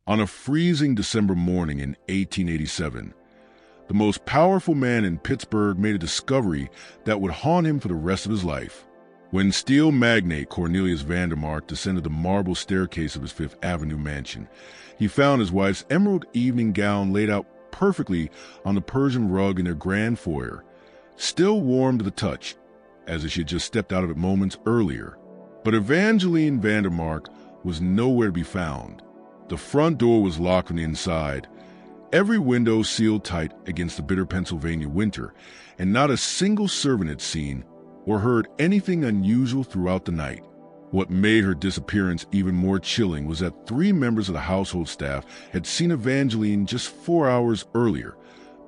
On a freezing December morning in 1887, the most powerful man in Pittsburgh made a discovery that would haunt him for the rest of his life. When steel magnate Cornelius Vandermark descended the marble staircase of his Fifth Avenue mansion, he found his wife's emerald evening gown laid out perfectly on the Persian rug in their grand foyer, still warm to the touch, as if she had just stepped out of it moments earlier. But Evangelene Vandermark was nowhere to be found. The front door was locked from the inside, every window sealed tight against the bitter Pennsylvania winter, and not a single servant had seen or heard anything unusual throughout the night. What made her disappearance even more chilling was that 3 members of the household staff had seen Evangelene just 4 hours earlier,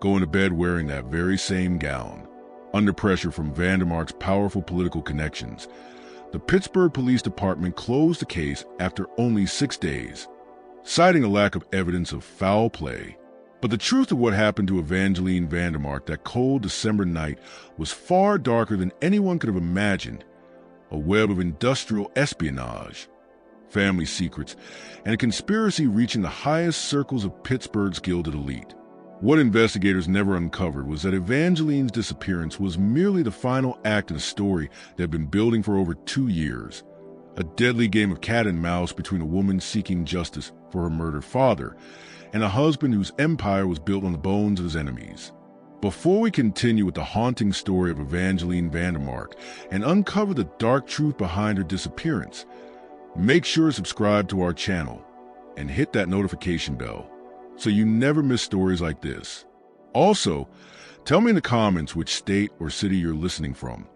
going to bed wearing that very same gown. Under pressure from Vandermark's powerful political connections, the Pittsburgh Police Department closed the case after only 6 days, citing a lack of evidence of foul play. But the truth of what happened to Evangelene Vandermark that cold December night was far darker than anyone could have imagined. A web of industrial espionage, family secrets, and a conspiracy reaching the highest circles of Pittsburgh's gilded elite. What investigators never uncovered was that Evangelene's disappearance was merely the final act in a story that had been building for over 2 years. A deadly game of cat and mouse between a woman seeking justice for her murdered father and a husband whose empire was built on the bones of his enemies. Before we continue with the haunting story of Evangelene Vandermark and uncover the dark truth behind her disappearance, make sure to subscribe to our channel and hit that notification bell so you never miss stories like this. Also, tell me in the comments which state or city you're listening from.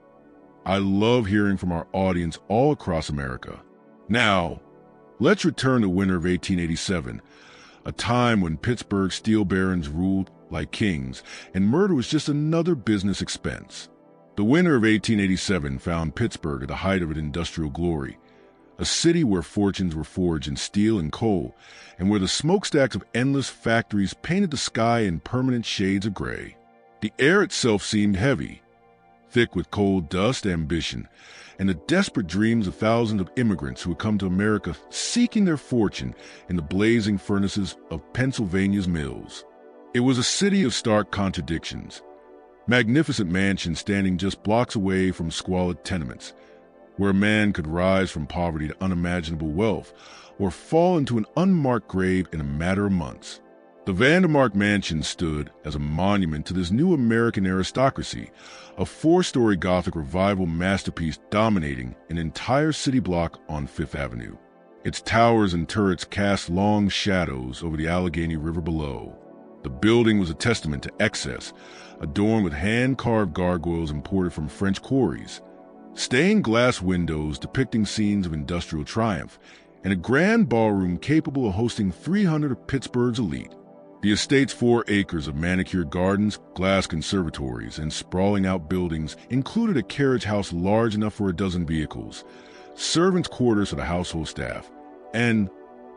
I love hearing from our audience all across America. Now, let's return to winter of 1887, a time when Pittsburgh steel barons ruled like kings, and murder was just another business expense. The winter of 1887 found Pittsburgh at the height of its industrial glory, a city where fortunes were forged in steel and coal, and where the smokestacks of endless factories painted the sky in permanent shades of gray. The air itself seemed heavy, thick with coal dust, ambition, and the desperate dreams of thousands of immigrants who had come to America seeking their fortune in the blazing furnaces of Pennsylvania's mills. It was a city of stark contradictions, magnificent mansions standing just blocks away from squalid tenements, where a man could rise from poverty to unimaginable wealth or fall into an unmarked grave in a matter of months. The Vandermark Mansion stood as a monument to this new American aristocracy, a 4-story Gothic revival masterpiece dominating an entire city block on Fifth Avenue. Its towers and turrets cast long shadows over the Allegheny River below. The building was a testament to excess, adorned with hand-carved gargoyles imported from French quarries, stained glass windows depicting scenes of industrial triumph, and a grand ballroom capable of hosting 300 of Pittsburgh's elite. The estate's 4 acres of manicured gardens, glass conservatories, and sprawling outbuildings included a carriage house large enough for a dozen vehicles, servants' quarters for the household staff, and,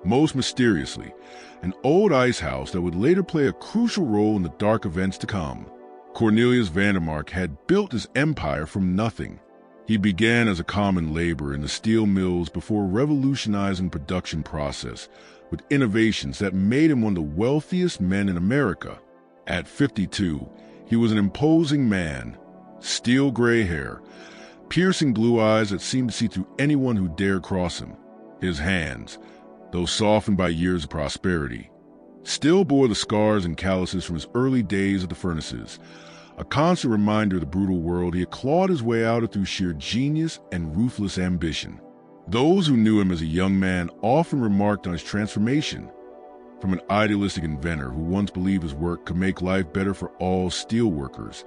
most mysteriously, an old ice house that would later play a crucial role in the dark events to come. Cornelius Vandermark had built his empire from nothing. He began as a common laborer in the steel mills before revolutionizing the production process with innovations that made him one of the wealthiest men in America. At 52, he was an imposing man, steel gray hair, piercing blue eyes that seemed to see through anyone who dared cross him. His hands, though softened by years of prosperity, still bore the scars and calluses from his early days at the furnaces, a constant reminder of the brutal world he had clawed his way out of through sheer genius and ruthless ambition. Those who knew him as a young man often remarked on his transformation, from an idealistic inventor who once believed his work could make life better for all steel workers,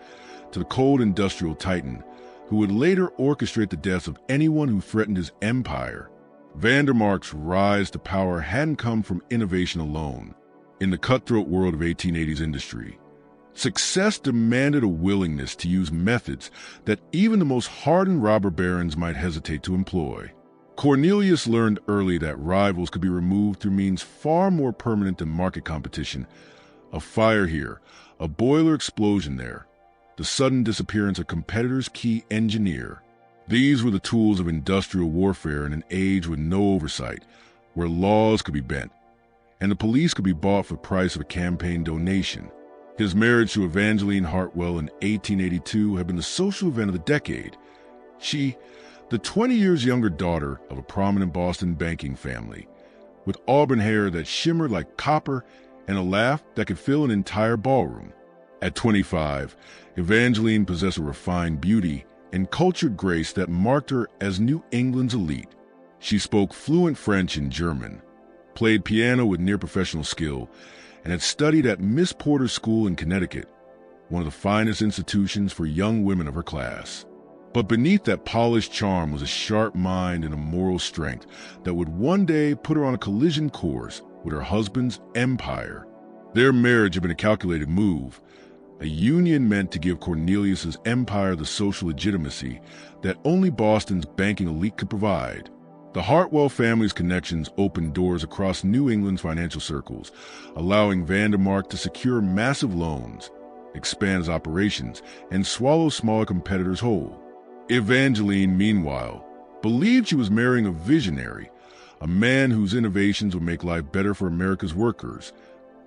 to the cold industrial titan who would later orchestrate the deaths of anyone who threatened his empire. Vandermark's rise to power hadn't come from innovation alone. In the cutthroat world of 1880s industry, success demanded a willingness to use methods that even the most hardened robber barons might hesitate to employ. Cornelius learned early that rivals could be removed through means far more permanent than market competition. A fire here, a boiler explosion there, the sudden disappearance of competitors' key engineer. These were the tools of industrial warfare in an age with no oversight, where laws could be bent, and the police could be bought for the price of a campaign donation. His marriage to Evangelene Hartwell in 1882 had been the social event of the decade. She, the 20 years younger daughter of a prominent Boston banking family, with auburn hair that shimmered like copper and a laugh that could fill an entire ballroom. At 25, Evangelene possessed a refined beauty and cultured grace that marked her as New England's elite. She spoke fluent French and German, played piano with near-professional skill, and had studied at Miss Porter's School in Connecticut, one of the finest institutions for young women of her class. But beneath that polished charm was a sharp mind and a moral strength that would one day put her on a collision course with her husband's empire. Their marriage had been a calculated move, a union meant to give Cornelius's empire the social legitimacy that only Boston's banking elite could provide. The Hartwell family's connections opened doors across New England's financial circles, allowing Vandermark to secure massive loans, expand his operations, and swallow smaller competitors whole. Evangelene, meanwhile, believed she was marrying a visionary, a man whose innovations would make life better for America's workers,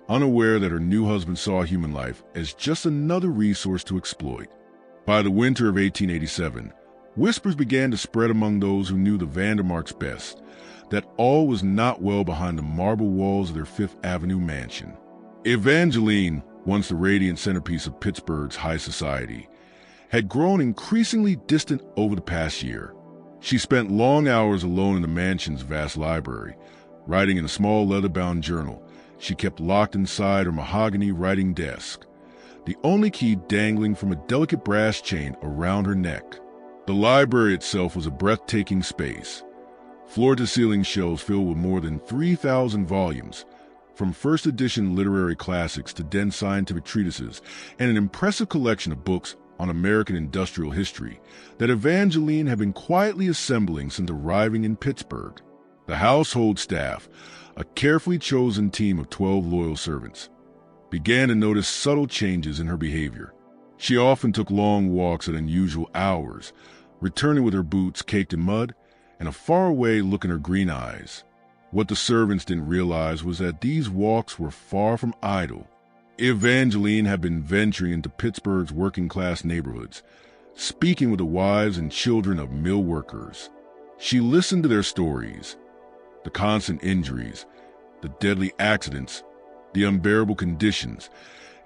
unaware that her new husband saw human life as just another resource to exploit. By the winter of 1887, whispers began to spread among those who knew the Vandermarks best, that all was not well behind the marble walls of their Fifth Avenue mansion. Evangelene, once the radiant centerpiece of Pittsburgh's high society, had grown increasingly distant over the past year. She spent long hours alone in the mansion's vast library, writing in a small leather-bound journal she kept locked inside her mahogany writing desk, the only key dangling from a delicate brass chain around her neck. The library itself was a breathtaking space, floor-to-ceiling shelves filled with more than 3,000 volumes, from first-edition literary classics to dense scientific treatises, and an impressive collection of books on American industrial history that Evangelene had been quietly assembling since arriving in Pittsburgh. The household staff, a carefully chosen team of 12 loyal servants, began to notice subtle changes in her behavior. She often took long walks at unusual hours, returning with her boots caked in mud and a faraway look in her green eyes. What the servants didn't realize was that these walks were far from idle. Evangelene had been venturing into Pittsburgh's working-class neighborhoods, speaking with the wives and children of mill workers. She listened to their stories, the constant injuries, the deadly accidents, the unbearable conditions,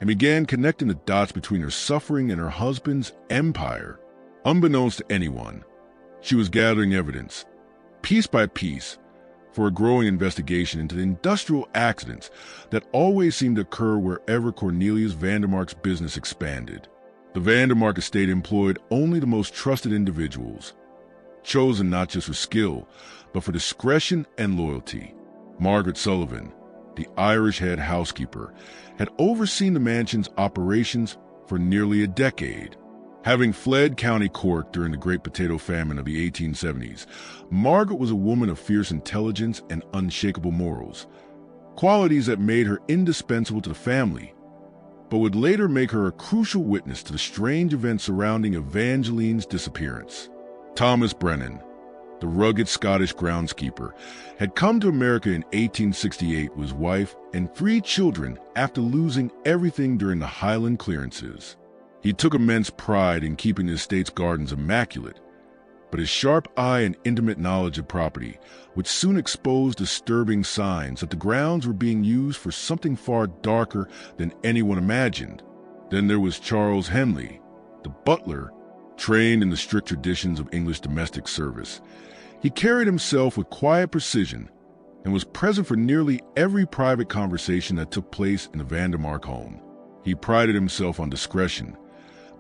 and began connecting the dots between her suffering and her husband's empire. Unbeknownst to anyone, she was gathering evidence, piece by piece, for a growing investigation into the industrial accidents that always seemed to occur wherever Cornelius Vandermark's business expanded. The Vandermark estate employed only the most trusted individuals, chosen not just for skill, but for discretion and loyalty. Margaret Sullivan, the Irish head housekeeper, had overseen the mansion's operations for nearly a decade. Having fled County Cork during the Great Potato Famine of the 1870s, Margaret was a woman of fierce intelligence and unshakable morals, qualities that made her indispensable to the family, but would later make her a crucial witness to the strange events surrounding Evangelene's disappearance. Thomas Brennan, the rugged Scottish groundskeeper, had come to America in 1868 with his wife and 3 children after losing everything during the Highland clearances. He took immense pride in keeping the estate's gardens immaculate, but his sharp eye and intimate knowledge of property would soon expose disturbing signs that the grounds were being used for something far darker than anyone imagined. Then there was Charles Henley, the butler, trained in the strict traditions of English domestic service. He carried himself with quiet precision and was present for nearly every private conversation that took place in the Vandermark home. He prided himself on discretion,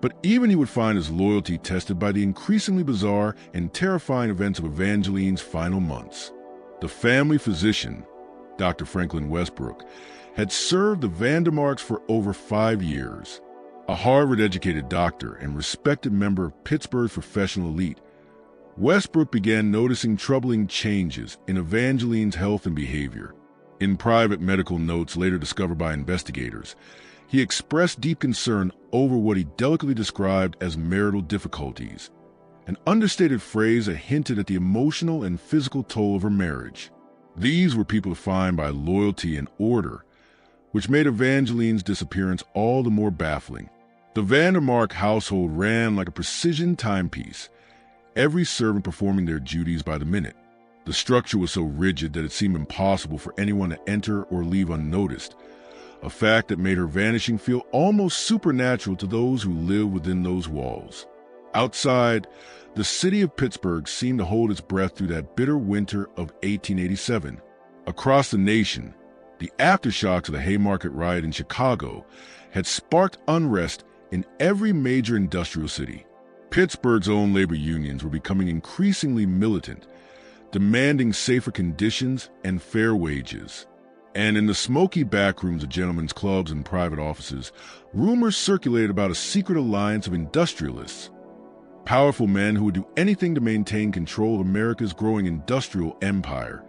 but even he would find his loyalty tested by the increasingly bizarre and terrifying events of Evangelene's final months. The family physician, Dr. Franklin Westbrook, had served the Vandermarks for over 5 years. A Harvard-educated doctor and respected member of Pittsburgh's professional elite, Westbrook began noticing troubling changes in Evangelene's health and behavior. In private medical notes later discovered by investigators, he expressed deep concern over what he delicately described as marital difficulties, an understated phrase that hinted at the emotional and physical toll of her marriage. These were people defined by loyalty and order, which made Evangelene's disappearance all the more baffling. The Vandermark household ran like a precision timepiece, every servant performing their duties by the minute. The structure was so rigid that it seemed impossible for anyone to enter or leave unnoticed, a fact that made her vanishing feel almost supernatural to those who lived within those walls. Outside, the city of Pittsburgh seemed to hold its breath through that bitter winter of 1887. Across the nation, the aftershocks of the Haymarket riot in Chicago had sparked unrest in every major industrial city. Pittsburgh's own labor unions were becoming increasingly militant, demanding safer conditions and fair wages. And in the smoky backrooms of gentlemen's clubs and private offices, rumors circulated about a secret alliance of industrialists, powerful men who would do anything to maintain control of America's growing industrial empire,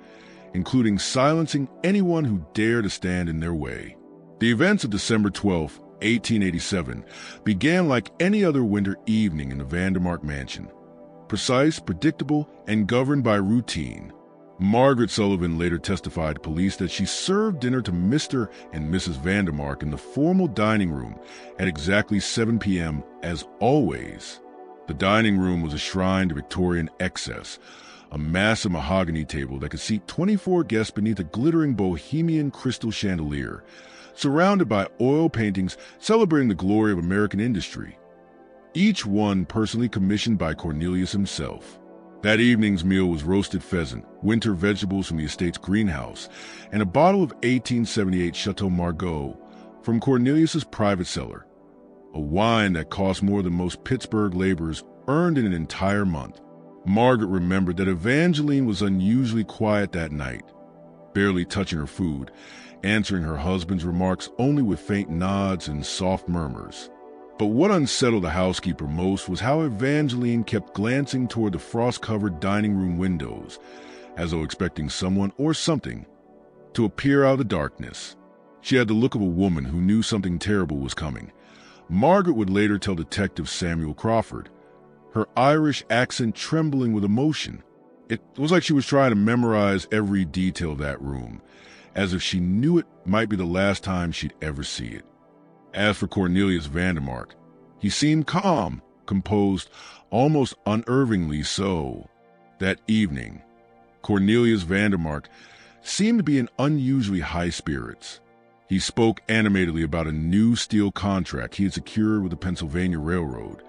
including silencing anyone who dared to stand in their way. The events of December 12, 1887, began like any other winter evening in the Vandermark mansion. Precise, predictable, and governed by routine. Margaret Sullivan later testified to police that she served dinner to Mr. and Mrs. Vandermark in the formal dining room at exactly 7 p.m. as always. The dining room was a shrine to Victorian excess, a massive mahogany table that could seat 24 guests beneath a glittering bohemian crystal chandelier, surrounded by oil paintings celebrating the glory of American industry, each one personally commissioned by Cornelius himself. That evening's meal was roasted pheasant, winter vegetables from the estate's greenhouse, and a bottle of 1878 Chateau Margaux from Cornelius's private cellar, a wine that cost more than most Pittsburgh laborers earned in an entire month. Margaret remembered that Evangeline was unusually quiet that night, barely touching her food, answering her husband's remarks only with faint nods and soft murmurs. But what unsettled the housekeeper most was how Evangeline kept glancing toward the frost-covered dining room windows, as though expecting someone or something to appear out of the darkness. She had the look of a woman who knew something terrible was coming. Margaret would later tell Detective Samuel Crawford, her Irish accent trembling with emotion. It was like she was trying to memorize every detail of that room, as if she knew it might be the last time she'd ever see it. As for Cornelius Vandermark, he seemed calm, composed, almost unnervingly so. That evening, Cornelius Vandermark seemed to be in unusually high spirits. He spoke animatedly about a new steel contract he had secured with the Pennsylvania Railroad,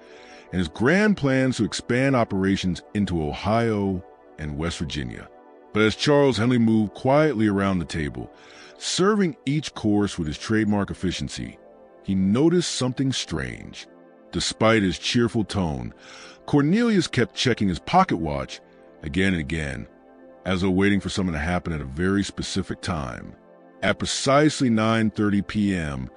and his grand plans to expand operations into Ohio and West Virginia. But as Charles Henley moved quietly around the table, serving each course with his trademark efficiency, he noticed something strange. Despite his cheerful tone, Cornelius kept checking his pocket watch again and again, as though waiting for something to happen at a very specific time. At precisely 9:30 p.m.,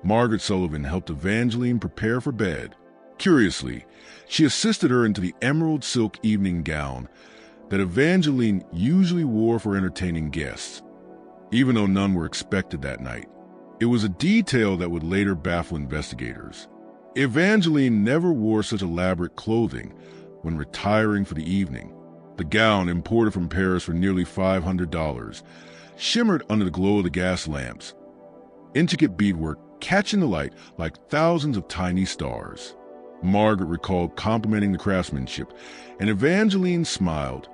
Margaret Sullivan helped Evangeline prepare for bed. Curiously, she assisted her into the emerald silk evening gown that Evangeline usually wore for entertaining guests, even though none were expected that night. It was a detail that would later baffle investigators. Evangeline never wore such elaborate clothing when retiring for the evening. The gown, imported from Paris for nearly $500, shimmered under the glow of the gas lamps, intricate beadwork catching the light like thousands of tiny stars. Margaret recalled complimenting the craftsmanship, and Evangeline smiled,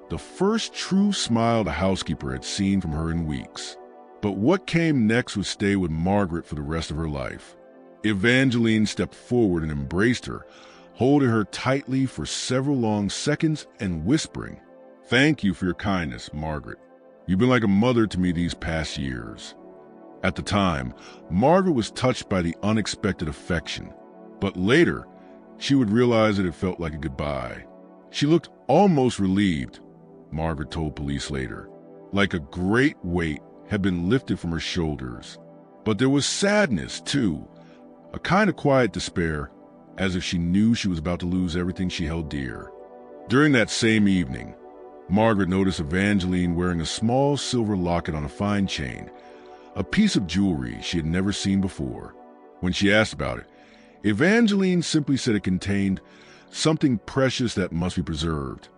the first true smile the housekeeper had seen from her in weeks. But what came next would stay with Margaret for the rest of her life. Evangeline stepped forward and embraced her, holding her tightly for several long seconds and whispering, "Thank you for your kindness, Margaret. You've been like a mother to me these past years." At the time, Margaret was touched by the unexpected affection, but later, she would realize that it felt like a goodbye. She looked almost relieved, Margaret told police later, like a great weight had been lifted from her shoulders. But there was sadness, too, a kind of quiet despair, as if she knew she was about to lose everything she held dear. During that same evening, Margaret noticed Evangeline wearing a small silver locket on a fine chain, a piece of jewelry she had never seen before. When she asked about it, Evangeline simply said it contained something precious that must be preserved,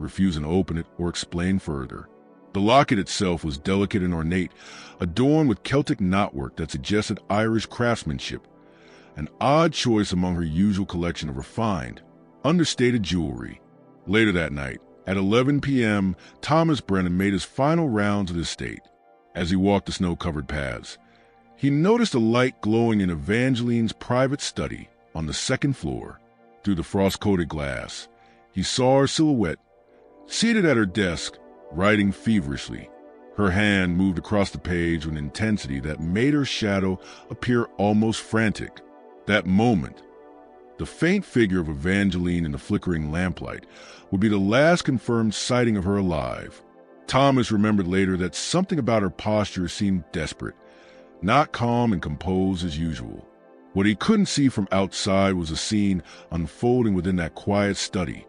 refusing to open it or explain further. The locket itself was delicate and ornate, adorned with Celtic knotwork that suggested Irish craftsmanship, an odd choice among her usual collection of refined, understated jewelry. Later that night, at 11 p.m., Thomas Brennan made his final rounds of the estate. As he walked the snow-covered paths, he noticed a light glowing in Evangelene's private study on the second floor. Through the frost-coated glass, he saw her silhouette, seated at her desk, writing feverishly. Her hand moved across the page with an intensity that made her shadow appear almost frantic. That moment, the faint figure of Evangelene in the flickering lamplight would be the last confirmed sighting of her alive. Thomas remembered later that something about her posture seemed desperate, not calm and composed as usual. What he couldn't see from outside was a scene unfolding within that quiet study,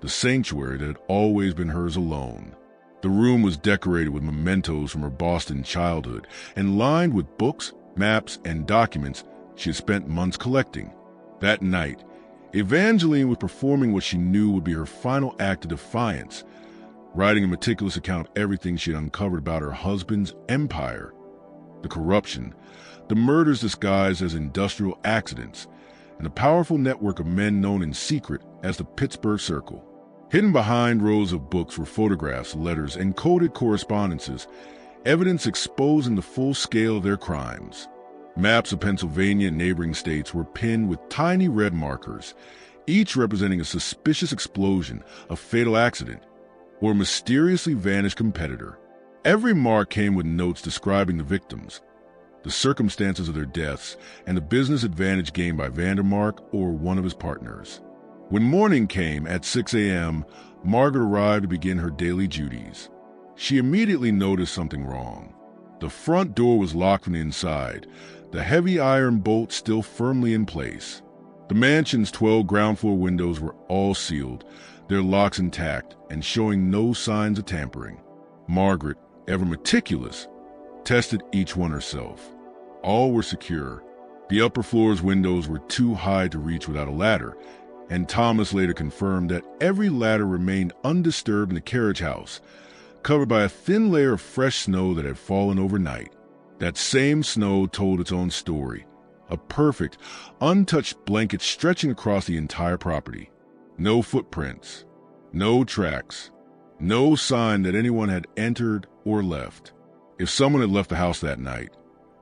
the sanctuary that had always been hers alone. The room was decorated with mementos from her Boston childhood and lined with books, maps, and documents she had spent months collecting. That night, Evangelene was performing what she knew would be her final act of defiance, writing a meticulous account of everything she had uncovered about her husband's empire, the corruption, the murders disguised as industrial accidents, and a powerful network of men known in secret as the Pittsburgh Circle. Hidden behind rows of books were photographs, letters, and coded correspondences, evidence exposing the full scale of their crimes. Maps of Pennsylvania and neighboring states were pinned with tiny red markers, each representing a suspicious explosion, a fatal accident, or a mysteriously vanished competitor. Every mark came with notes describing the victims, the circumstances of their deaths, and the business advantage gained by Vandermark or one of his partners. When morning came at 6 a.m., Margaret arrived to begin her daily duties. She immediately noticed something wrong. The front door was locked from the inside, the heavy iron bolt still firmly in place. The mansion's 12 ground-floor windows were all sealed, their locks intact and showing no signs of tampering. Margaret, ever meticulous, tested each one herself. All were secure. The upper floor's windows were too high to reach without a ladder, and Thomas later confirmed that every ladder remained undisturbed in the carriage house, covered by a thin layer of fresh snow that had fallen overnight. That same snow told its own story, a perfect, untouched blanket stretching across the entire property. No footprints, no tracks, no sign that anyone had entered or left. If someone had left the house that night,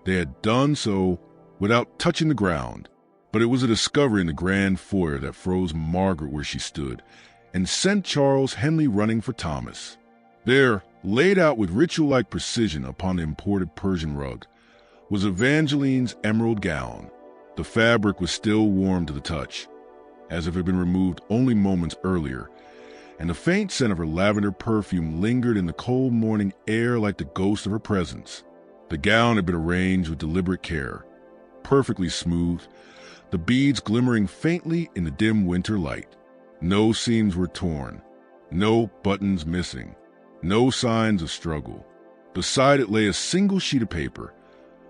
they had done so without touching the ground. But it was a discovery in the grand foyer that froze Margaret where she stood and sent Charles Henley running for Thomas. There, laid out with ritual-like precision upon the imported Persian rug, was Evangelene's emerald gown. The fabric was still warm to the touch, as if it had been removed only moments earlier, and the faint scent of her lavender perfume lingered in the cold morning air like the ghost of her presence. The gown had been arranged with deliberate care, perfectly smooth, the beads glimmering faintly in the dim winter light. No seams were torn, no buttons missing, no signs of struggle. Beside it lay a single sheet of paper,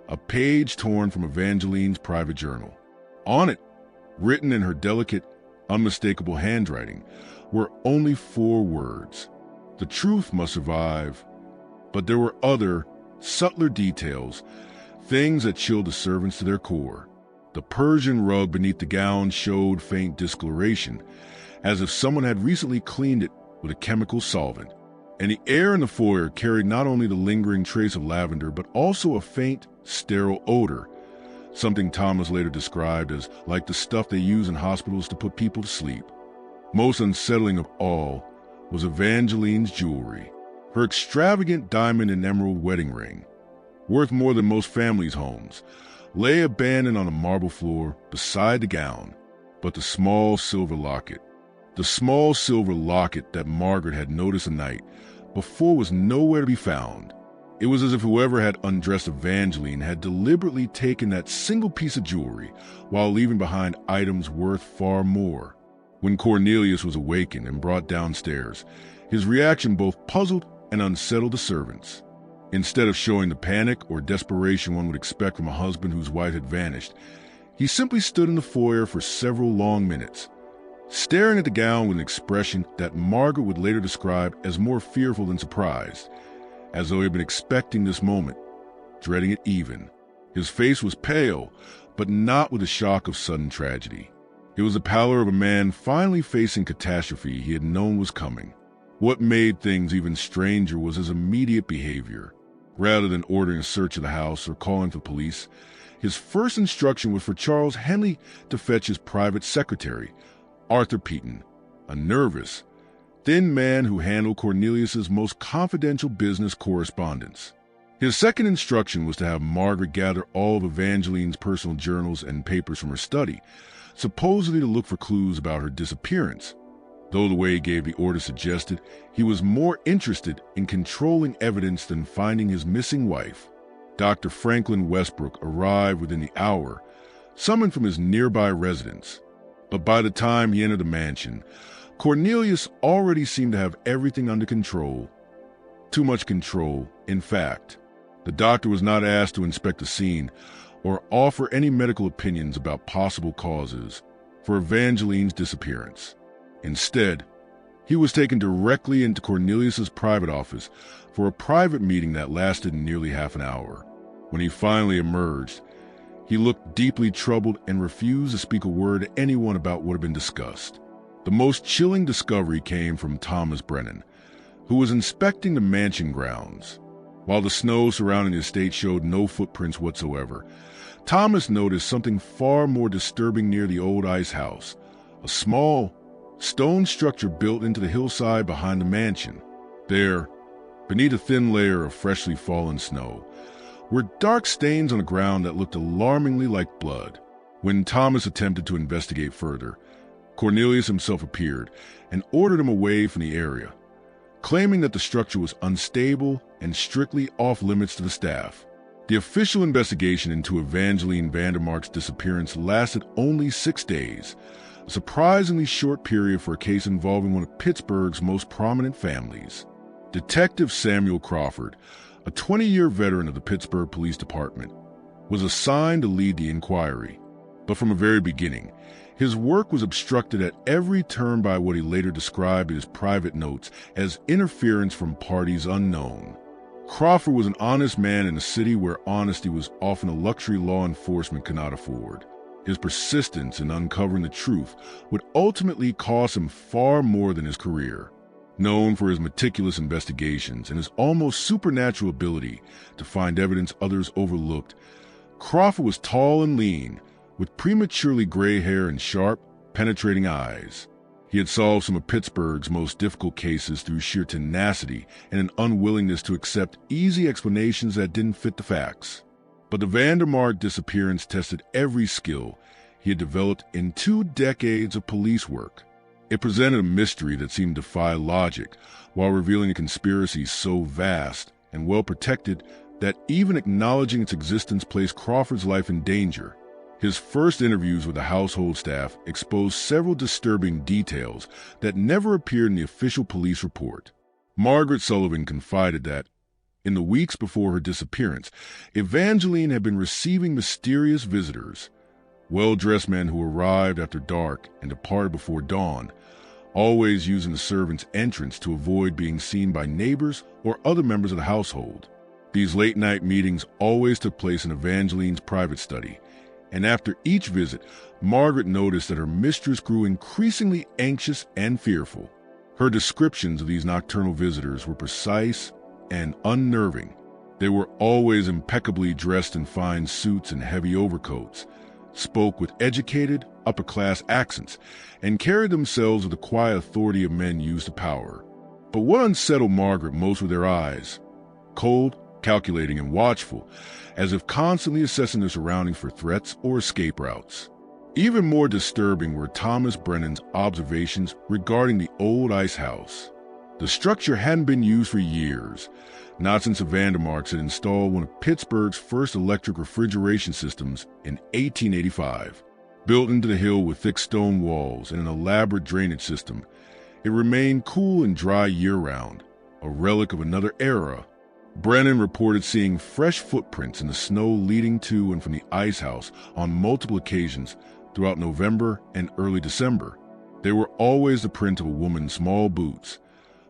a page torn from Evangelene's private journal. On it, written in her delicate, unmistakable handwriting, were only 4 words. The truth must survive. But there were other, subtler details, things that chilled the servants to their core. The Persian rug beneath the gown showed faint discoloration, as if someone had recently cleaned it with a chemical solvent. And the air in the foyer carried not only the lingering trace of lavender, but also a faint, sterile odor, something Thomas later described as like the stuff they use in hospitals to put people to sleep. Most unsettling of all was Evangelene's jewelry, her extravagant diamond and emerald wedding ring, worth more than most families' homes, lay abandoned on the marble floor beside the gown. But the small silver locket that Margaret had noticed the night before was nowhere to be found. It was as if whoever had undressed Evangelene had deliberately taken that single piece of jewelry while leaving behind items worth far more. When Cornelius was awakened and brought downstairs, his reaction both puzzled and unsettled the servants. Instead of showing the panic or desperation one would expect from a husband whose wife had vanished, he simply stood in the foyer for several long minutes, staring at the gown with an expression that Margaret would later describe as more fearful than surprised. as though he had been expecting this moment, dreading it even. His face was pale, but not with the shock of sudden tragedy. It was the pallor of a man finally facing catastrophe he had known was coming. What made things even stranger was his immediate behavior. Rather than ordering a search of the house or calling for the police, his first instruction was for Charles Henley to fetch his private secretary, Arthur Peaton, a nervous, thin man who handled Cornelius's most confidential business correspondence. His second instruction was to have Margaret gather all of Evangelene's personal journals and papers from her study, supposedly to look for clues about her disappearance. Though the way he gave the order suggested he was more interested in controlling evidence than finding his missing wife, Dr. Franklin Westbrook arrived within the hour, summoned from his nearby residence. But by the time he entered the mansion, Cornelius already seemed to have everything under control. Too much control, in fact. The doctor was not asked to inspect the scene or offer any medical opinions about possible causes for Evangelene's disappearance. Instead, he was taken directly into Cornelius's private office for a private meeting that lasted nearly half an hour. When he finally emerged, he looked deeply troubled and refused to speak a word to anyone about what had been discussed. The most chilling discovery came from Thomas Brennan, who was inspecting the mansion grounds. While the snow surrounding the estate showed no footprints whatsoever, Thomas noticed something far more disturbing near the old ice house, a small stone structure built into the hillside behind the mansion. There, beneath a thin layer of freshly fallen snow, were dark stains on the ground that looked alarmingly like blood. When Thomas attempted to investigate further, Cornelius himself appeared and ordered him away from the area, claiming that the structure was unstable and strictly off-limits to the staff. The official investigation into Evangelene Vandermark's disappearance lasted only 6 days, a surprisingly short period for a case involving one of Pittsburgh's most prominent families. Detective Samuel Crawford, a 20-year veteran of the Pittsburgh Police Department, was assigned to lead the inquiry. But from the very beginning, his work was obstructed at every turn by what he later described in his private notes as interference from parties unknown. Crawford was an honest man in a city where honesty was often a luxury law enforcement could not afford. His persistence in uncovering the truth would ultimately cost him far more than his career. Known for his meticulous investigations and his almost supernatural ability to find evidence others overlooked, Crawford was tall and lean, with prematurely gray hair and sharp, penetrating eyes. He had solved some of Pittsburgh's most difficult cases through sheer tenacity and an unwillingness to accept easy explanations that didn't fit the facts. But the Vandermark disappearance tested every skill he had developed in 2 decades of police work. It presented a mystery that seemed to defy logic, while revealing a conspiracy so vast and well protected that even acknowledging its existence placed Crawford's life in danger. His first interviews with the household staff exposed several disturbing details that never appeared in the official police report. Margaret Sullivan confided that, in the weeks before her disappearance, Evangeline had been receiving mysterious visitors, well-dressed men who arrived after dark and departed before dawn, always using the servants' entrance to avoid being seen by neighbors or other members of the household. These late-night meetings always took place in Evangeline's private study, and after each visit, Margaret noticed that her mistress grew increasingly anxious and fearful. Her descriptions of these nocturnal visitors were precise and unnerving. They were always impeccably dressed in fine suits and heavy overcoats, spoke with educated, upper-class accents, and carried themselves with the quiet authority of men used to power. But what unsettled Margaret most were their eyes, cold, calculating, and watchful, as if constantly assessing their surroundings for threats or escape routes. Even more disturbing were Thomas Brennan's observations regarding the old ice house. The structure hadn't been used for years, not since the Vandermarks had installed one of Pittsburgh's first electric refrigeration systems in 1885. Built into the hill with thick stone walls and an elaborate drainage system, it remained cool and dry year-round, a relic of another era. Brennan reported seeing fresh footprints in the snow leading to and from the ice house on multiple occasions throughout November and early December. They were always the print of a woman's small boots,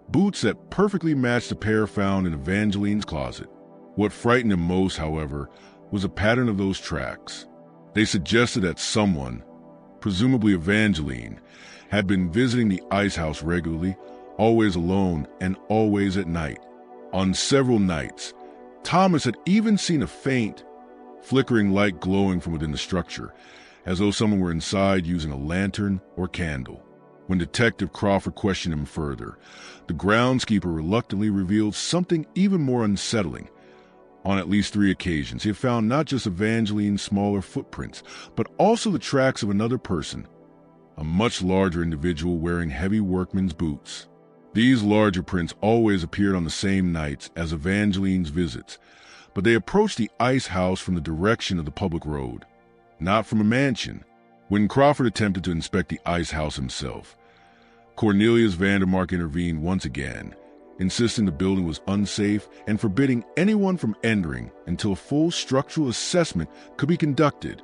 boots that perfectly matched a pair found in Evangelene's closet. What frightened him most, however, was a pattern of those tracks. They suggested that someone, presumably Evangelene, had been visiting the ice house regularly, always alone and always at night. On several nights, Thomas had even seen a faint, flickering light glowing from within the structure, as though someone were inside using a lantern or candle. When Detective Crawford questioned him further, the groundskeeper reluctantly revealed something even more unsettling. On at least 3 occasions, he had found not just Evangelene's smaller footprints, but also the tracks of another person, a much larger individual wearing heavy workman's boots. These larger prints always appeared on the same nights as Evangelene's visits, but they approached the ice house from the direction of the public road, not from a mansion. When Crawford attempted to inspect the ice house himself, Cornelius Vandermark intervened once again, insisting the building was unsafe and forbidding anyone from entering until a full structural assessment could be conducted.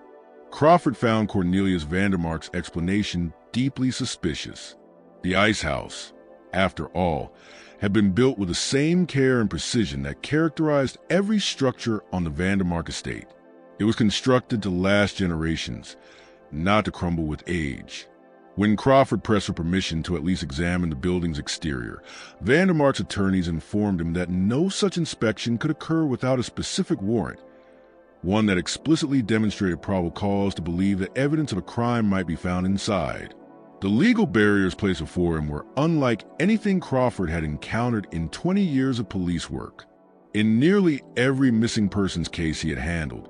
Crawford found Cornelius Vandermark's explanation deeply suspicious. The ice house, after all, had been built with the same care and precision that characterized every structure on the Vandermark estate. It was constructed to last generations, not to crumble with age. When Crawford pressed for permission to at least examine the building's exterior, Vandermark's attorneys informed him that no such inspection could occur without a specific warrant, one that explicitly demonstrated probable cause to believe that evidence of a crime might be found inside. The legal barriers placed before him were unlike anything Crawford had encountered in 20 years of police work. In nearly every missing persons case he had handled,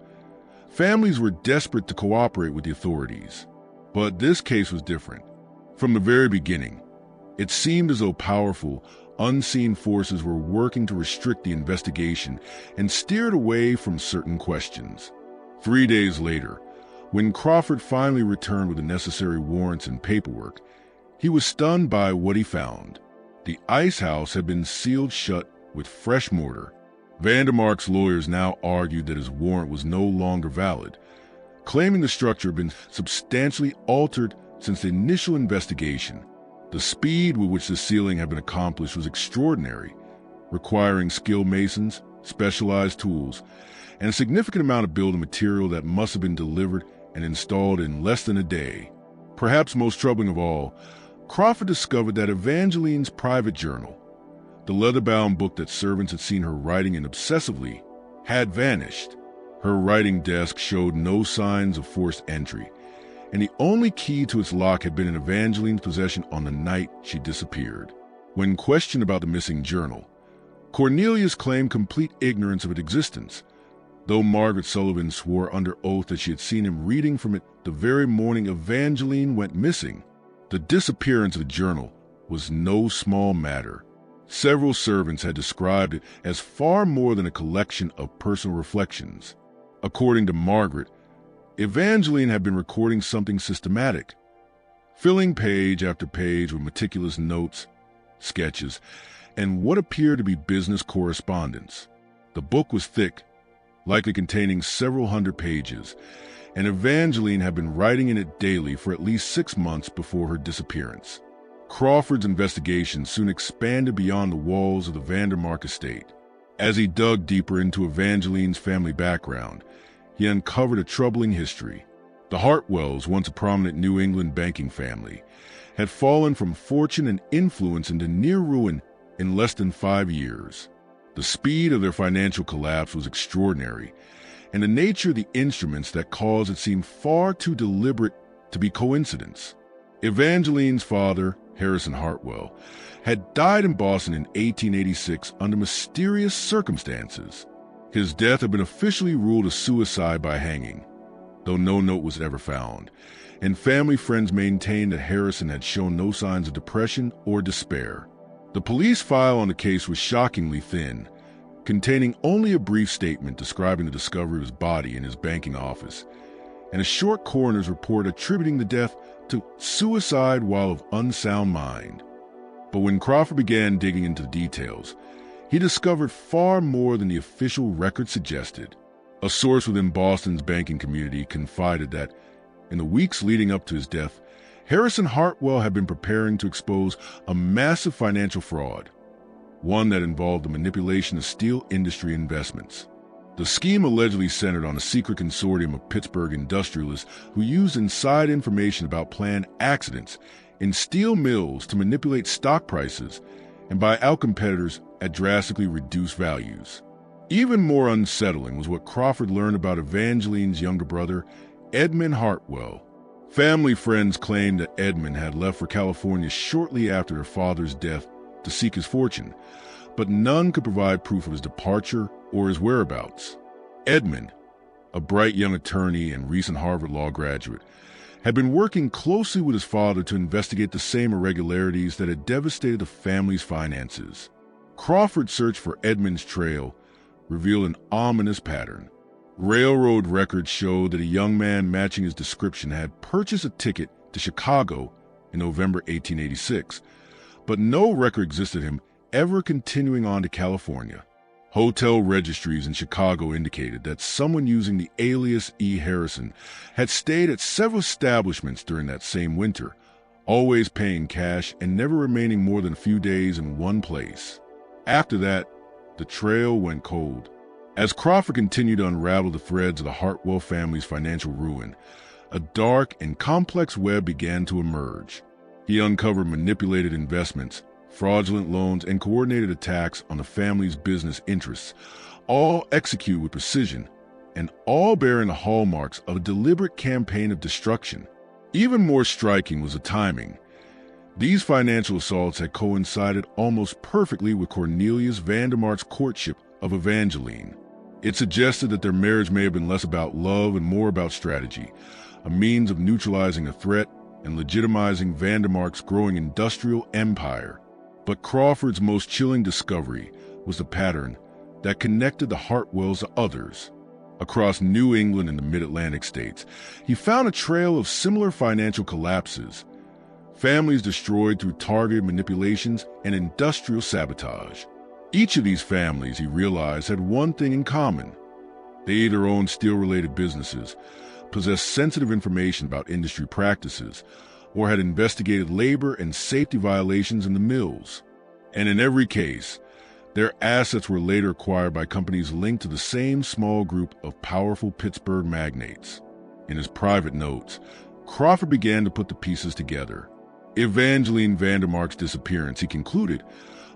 families were desperate to cooperate with the authorities. But this case was different. From the very beginning, it seemed as though powerful, unseen forces were working to restrict the investigation and steer it away from certain questions. 3 days later, when Crawford finally returned with the necessary warrants and paperwork, he was stunned by what he found. The ice house had been sealed shut with fresh mortar. Vandermark's lawyers now argued that his warrant was no longer valid, claiming the structure had been substantially altered since the initial investigation. The speed with which the sealing had been accomplished was extraordinary, requiring skilled masons, specialized tools, and a significant amount of building material that must have been delivered and installed in less than a day. Perhaps most troubling of all, Crawford discovered that Evangelene's private journal, the leather-bound book that servants had seen her writing in obsessively, had vanished. Her writing desk showed no signs of forced entry, and the only key to its lock had been in Evangelene's possession on the night she disappeared. When questioned about the missing journal, Cornelius claimed complete ignorance of its existence, though Margaret Sullivan swore under oath that she had seen him reading from it the very morning Evangelene went missing. The disappearance of the journal was no small matter. Several servants had described it as far more than a collection of personal reflections. According to Margaret, Evangelene had been recording something systematic, filling page after page with meticulous notes, sketches, and what appeared to be business correspondence. The book was thick, likely containing several hundred pages, and Evangelene had been writing in it daily for at least 6 months before her disappearance. Crawford's investigation soon expanded beyond the walls of the Vandermark estate. As he dug deeper into Evangelene's family background, he uncovered a troubling history. The Hartwells, once a prominent New England banking family, had fallen from fortune and influence into near ruin in less than 5 years. The speed of their financial collapse was extraordinary, and the nature of the instruments that caused it seemed far too deliberate to be coincidence. Evangelene's father, Harrison Hartwell, had died in Boston in 1886 under mysterious circumstances. His death had been officially ruled a suicide by hanging, though no note was ever found, and family friends maintained that Harrison had shown no signs of depression or despair. The police file on the case was shockingly thin, containing only a brief statement describing the discovery of his body in his banking office, and a short coroner's report attributing the death to suicide while of unsound mind. But when Crawford began digging into the details, he discovered far more than the official record suggested. A source within Boston's banking community confided that, in the weeks leading up to his death, Harrison Hartwell had been preparing to expose a massive financial fraud. one that involved the manipulation of steel industry investments. The scheme allegedly centered on a secret consortium of Pittsburgh industrialists who used inside information about planned accidents in steel mills to manipulate stock prices and buy out competitors at drastically reduced values. Even more unsettling was what Crawford learned about Evangelene's younger brother, Edmund Hartwell. Family friends claimed that Edmund had left for California shortly after their father's death to seek his fortune, but none could provide proof of his departure or his whereabouts. Edmund, a bright young attorney and recent Harvard Law graduate, had been working closely with his father to investigate the same irregularities that had devastated the family's finances. Crawford's search for Edmund's trail revealed an ominous pattern. Railroad records showed that a young man matching his description had purchased a ticket to Chicago in November 1886, but no record existed of him ever continuing on to California. Hotel registries in Chicago indicated that someone using the alias E. Harrison had stayed at several establishments during that same winter, always paying cash and never remaining more than a few days in one place. After that, the trail went cold. As Crawford continued to unravel the threads of the Hartwell family's financial ruin, a dark and complex web began to emerge. He uncovered manipulated investments, fraudulent loans, and coordinated attacks on the family's business interests, all executed with precision, and all bearing the hallmarks of a deliberate campaign of destruction. Even more striking was the timing. These financial assaults had coincided almost perfectly with Cornelius Vandermark's courtship of Evangelene. It suggested that their marriage may have been less about love and more about strategy, a means of neutralizing a threat and legitimizing Vandermark's growing industrial empire. But Crawford's most chilling discovery was the pattern that connected the Hartwells to others. Across New England and the mid-Atlantic states, he found a trail of similar financial collapses, families destroyed through targeted manipulations and industrial sabotage. Each of these families, he realized, had one thing in common. They either owned steel-related businesses, possessed sensitive information about industry practices, or had investigated labor and safety violations in the mills. And in every case, their assets were later acquired by companies linked to the same small group of powerful Pittsburgh magnates. In his private notes, Crawford began to put the pieces together. Evangelene Vandermark's disappearance, he concluded,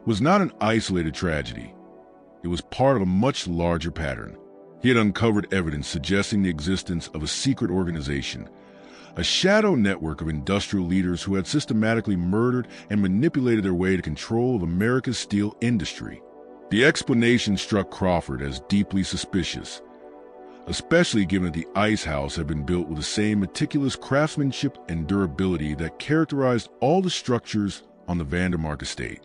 was not an isolated tragedy. It was part of a much larger pattern. He had uncovered evidence suggesting the existence of a secret organization, a shadow network of industrial leaders who had systematically murdered and manipulated their way to control of America's steel industry. The explanation struck Crawford as deeply suspicious, especially given that the ice house had been built with the same meticulous craftsmanship and durability that characterized all the structures on the Vandermark estate.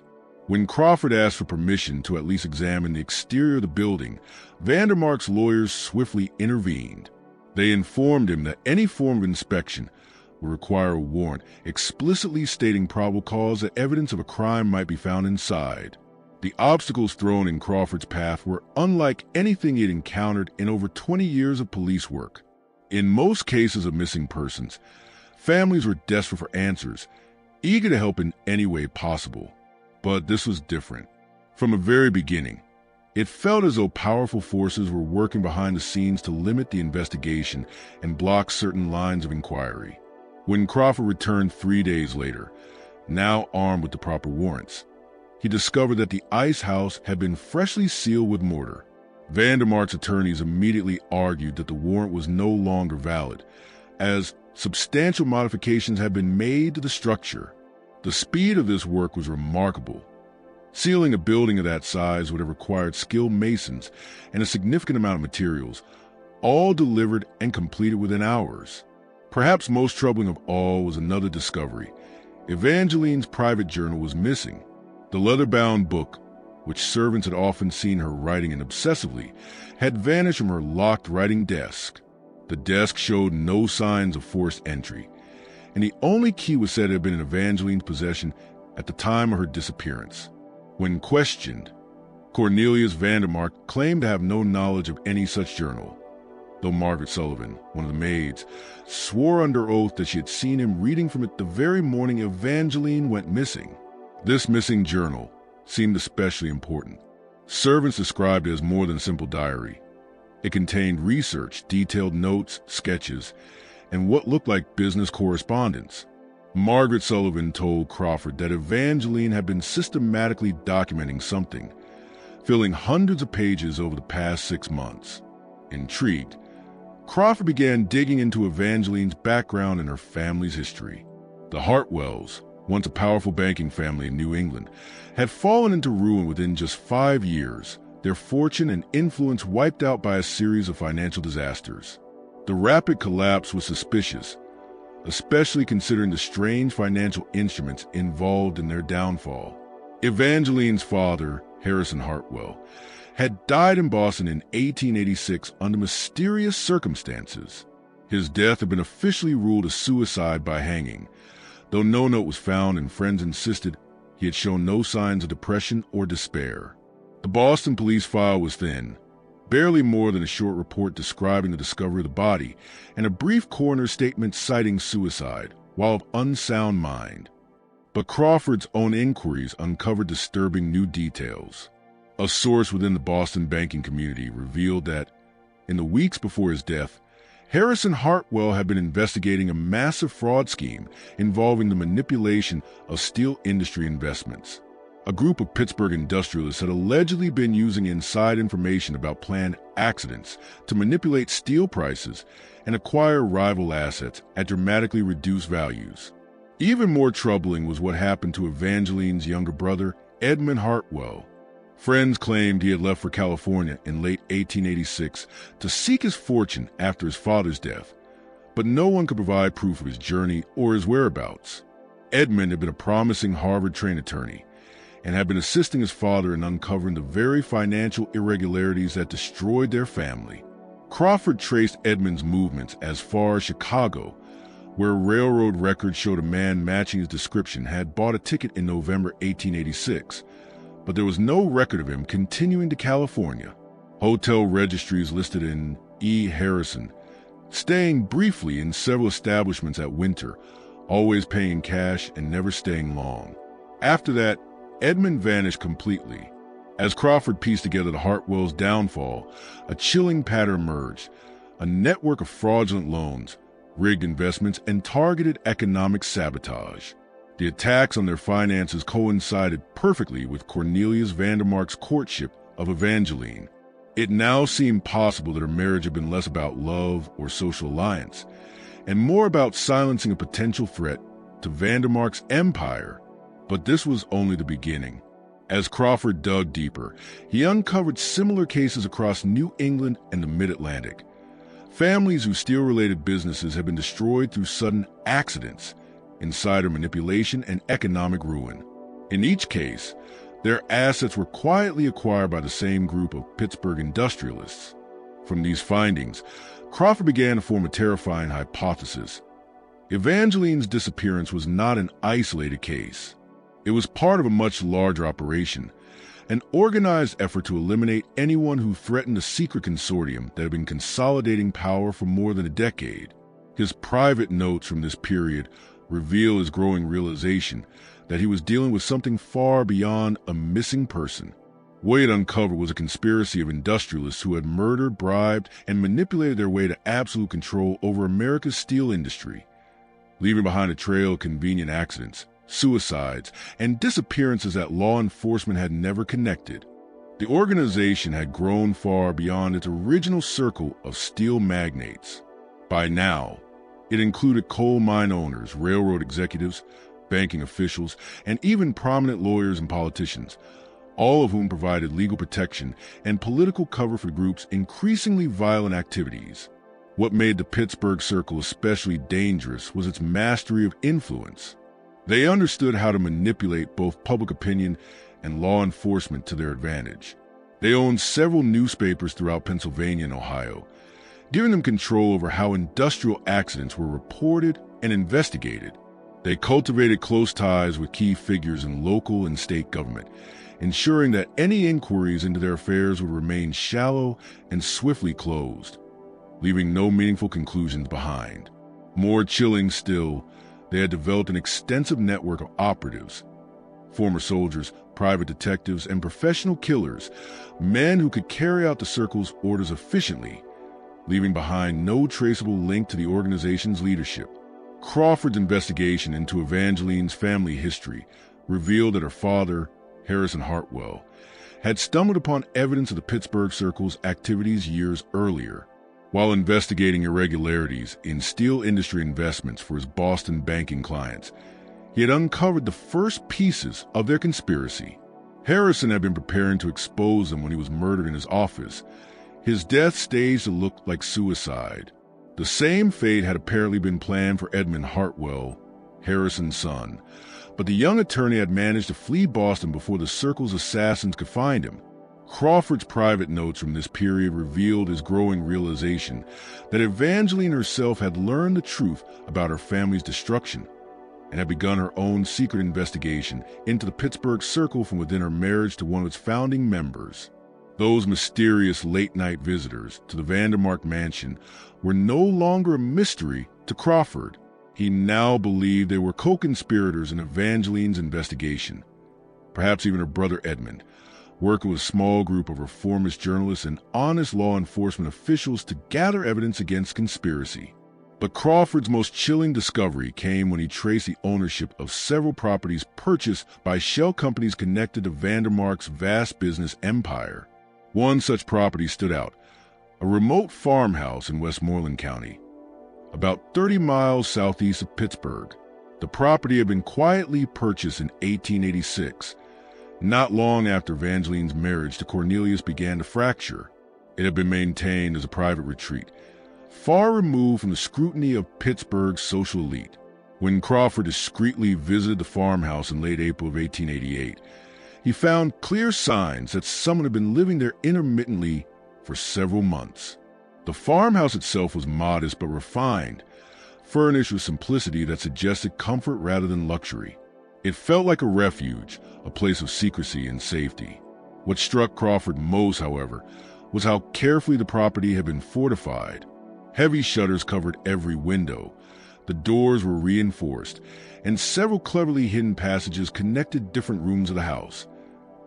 When Crawford asked for permission to at least examine the exterior of the building, Vandermark's lawyers swiftly intervened. They informed him that any form of inspection would require a warrant, explicitly stating probable cause that evidence of a crime might be found inside. The obstacles thrown in Crawford's path were unlike anything he had encountered in over 20 years of police work. In most cases of missing persons, families were desperate for answers, eager to help in any way possible. But this was different. From the very beginning, it felt as though powerful forces were working behind the scenes to limit the investigation and block certain lines of inquiry. When Crawford returned 3 days later, now armed with the proper warrants, he discovered that the ice house had been freshly sealed with mortar. Vandermark's attorneys immediately argued that the warrant was no longer valid, as substantial modifications had been made to the structure. The speed of this work was remarkable. Sealing a building of that size would have required skilled masons and a significant amount of materials, all delivered and completed within hours. Perhaps most troubling of all was another discovery. Evangelene's private journal was missing. The leather-bound book, which servants had often seen her writing in obsessively, had vanished from her locked writing desk. The desk showed no signs of forced entry, and the only key was said to have been in Evangelene's possession at the time of her disappearance. When questioned, Cornelius Vandermark claimed to have no knowledge of any such journal, though Margaret Sullivan, one of the maids, swore under oath that she had seen him reading from it the very morning Evangelene went missing. This missing journal, seemed especially important. Servants described it as more than a simple diary. It contained research, detailed notes, sketches, and what looked like business correspondence. Margaret Sullivan told Crawford that Evangelene had been systematically documenting something, filling hundreds of pages over the past 6 months. Intrigued, Crawford began digging into Evangelene's background and her family's history. The Hartwells, once a powerful banking family in New England, had fallen into ruin within just 5 years, their fortune and influence wiped out by a series of financial disasters. The rapid collapse was suspicious, especially considering the strange financial instruments involved in their downfall. Evangelene's father, Harrison Hartwell, had died in Boston in 1886 under mysterious circumstances. His death had been officially ruled a suicide by hanging, though no note was found and friends insisted he had shown no signs of depression or despair. The Boston police file was thin, barely more than a short report describing the discovery of the body and a brief coroner's statement citing suicide, while of unsound mind. But Crawford's own inquiries uncovered disturbing new details. A source within the Boston banking community revealed that, in the weeks before his death, Harrison Hartwell had been investigating a massive fraud scheme involving the manipulation of steel industry investments. A group of Pittsburgh industrialists had allegedly been using inside information about planned accidents to manipulate steel prices and acquire rival assets at dramatically reduced values. Even more troubling was what happened to Evangelene's younger brother, Edmund Hartwell. Friends claimed he had left for California in late 1886 to seek his fortune after his father's death, but no one could provide proof of his journey or his whereabouts. Edmund had been a promising Harvard-trained attorney and had been assisting his father in uncovering the very financial irregularities that destroyed their family. Crawford traced Edmund's movements as far as Chicago, where railroad records showed a man matching his description had bought a ticket in November 1886, but there was no record of him continuing to California. Hotel registries listed in E. Harrison, staying briefly in several establishments at Winter, always paying cash and never staying long. After that, Edmund vanished completely. As Crawford pieced together the Hartwells' downfall, a chilling pattern emerged: a network of fraudulent loans, rigged investments, and targeted economic sabotage. The attacks on their finances coincided perfectly with Cornelius Vandermark's courtship of Evangelene. It now seemed possible that her marriage had been less about love or social alliance, and more about silencing a potential threat to Vandermark's empire. But this was only the beginning. As Crawford dug deeper, he uncovered similar cases across New England and the Mid-Atlantic. Families whose steel-related businesses had been destroyed through sudden accidents, insider manipulation, and economic ruin. In each case, their assets were quietly acquired by the same group of Pittsburgh industrialists. From these findings, Crawford began to form a terrifying hypothesis. Evangelene's disappearance was not an isolated case. It was part of a much larger operation, an organized effort to eliminate anyone who threatened a secret consortium that had been consolidating power for more than a decade. His private notes from this period reveal his growing realization that he was dealing with something far beyond a missing person. What he had uncovered was a conspiracy of industrialists who had murdered, bribed, and manipulated their way to absolute control over America's steel industry, leaving behind a trail of convenient accidents, suicides, and disappearances that law enforcement had never connected. The organization had grown far beyond its original circle of steel magnates. By now, it included coal mine owners, railroad executives, banking officials, and even prominent lawyers and politicians, all of whom provided legal protection and political cover for groups' increasingly violent activities. What made the Pittsburgh Circle especially dangerous was its mastery of influence. They understood how to manipulate both public opinion and law enforcement to their advantage. They owned several newspapers throughout Pennsylvania and Ohio, giving them control over how industrial accidents were reported and investigated. They cultivated close ties with key figures in local and state government, ensuring that any inquiries into their affairs would remain shallow and swiftly closed, leaving no meaningful conclusions behind. More chilling still, they had developed an extensive network of operatives, Former soldiers, private detectives, and professional killers, men who could carry out the Circle's orders efficiently, leaving behind no traceable link to the organization's leadership. Crawford's investigation into Evangelene's family history revealed that her father, Heiress Hartwell, had stumbled upon evidence of the Pittsburgh Circle's activities years earlier. While investigating irregularities in steel industry investments for his Boston banking clients, he had uncovered the first pieces of their conspiracy. Harrison had been preparing to expose them when he was murdered in his office, his death staged to look like suicide. The same fate had apparently been planned for Edmund Hartwell, Harrison's son, but the young attorney had managed to flee Boston before the Circle's assassins could find him. Crawford's private notes from this period revealed his growing realization that Evangelene herself had learned the truth about her family's destruction and had begun her own secret investigation into the Pittsburgh Circle from within her marriage to one of its founding members. Those mysterious late-night visitors to the Vandermark mansion were no longer a mystery to Crawford. He now believed they were co-conspirators in Evangelene's investigation, perhaps even her brother Edmund, working with a small group of reformist journalists and honest law enforcement officials to gather evidence against conspiracy. But Crawford's most chilling discovery came when he traced the ownership of several properties purchased by shell companies connected to Vandermark's vast business empire. One such property stood out, a remote farmhouse in Westmoreland County, about 30 miles southeast of Pittsburgh. The property had been quietly purchased in 1886, not long after Evangelene's marriage to Cornelius began to fracture. It had been maintained as a private retreat, far removed from the scrutiny of Pittsburgh's social elite. When Crawford discreetly visited the farmhouse in late April of 1888, he found clear signs that someone had been living there intermittently for several months. The farmhouse itself was modest but refined, furnished with simplicity that suggested comfort rather than luxury. It felt like a refuge, a place of secrecy and safety. What struck Crawford most, however, was how carefully the property had been fortified. Heavy shutters covered every window, the doors were reinforced, and several cleverly hidden passages connected different rooms of the house,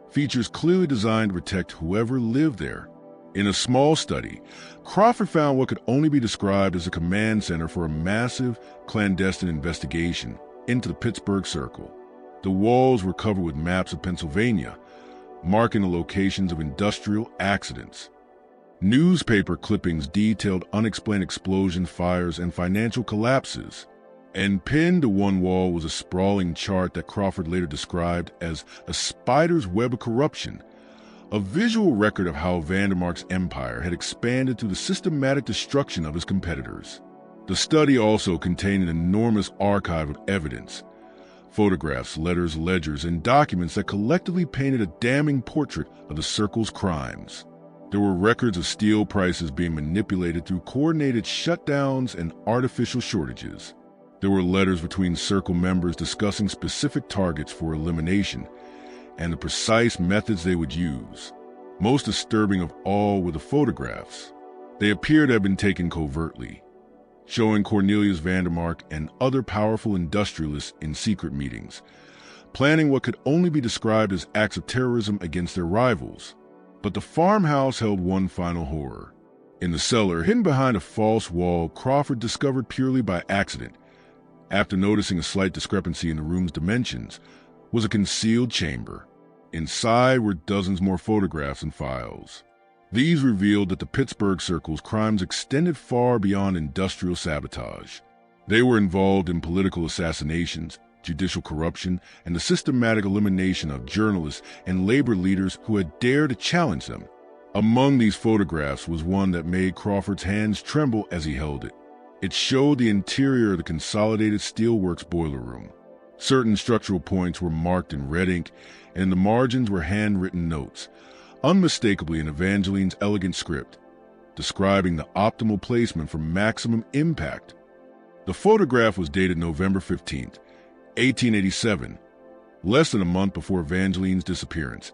features clearly designed to protect whoever lived there. In a small study, Crawford found what could only be described as a command center for a massive, clandestine investigation into the Pittsburgh Circle. The walls were covered with maps of Pennsylvania, marking the locations of industrial accidents. Newspaper clippings detailed unexplained explosion fires and financial collapses. And pinned to one wall was a sprawling chart that Crawford later described as a spider's web of corruption, a visual record of how Vandermark's empire had expanded through the systematic destruction of his competitors. The study also contained an enormous archive of evidence, photographs, letters, ledgers, and documents that collectively painted a damning portrait of the Circle's crimes. There were records of steel prices being manipulated through coordinated shutdowns and artificial shortages. There were letters between Circle members discussing specific targets for elimination and the precise methods they would use. Most disturbing of all were the photographs. They appeared to have been taken covertly, showing Cornelius Vandermark and other powerful industrialists in secret meetings, planning what could only be described as acts of terrorism against their rivals. But the farmhouse held one final horror. In the cellar, hidden behind a false wall Crawford discovered purely by accident, after noticing a slight discrepancy in the room's dimensions, was a concealed chamber. Inside were dozens more photographs and files. These revealed that the Pittsburgh Circle's crimes extended far beyond industrial sabotage. They were involved in political assassinations, judicial corruption, and the systematic elimination of journalists and labor leaders who had dared to challenge them. Among these photographs was one that made Crawford's hands tremble as he held it. It showed the interior of the Consolidated Steelworks boiler room. Certain structural points were marked in red ink, and in the margins were handwritten notes, unmistakably in Evangelene's elegant script, describing the optimal placement for maximum impact. The photograph was dated November 15, 1887, less than a month before Evangelene's disappearance,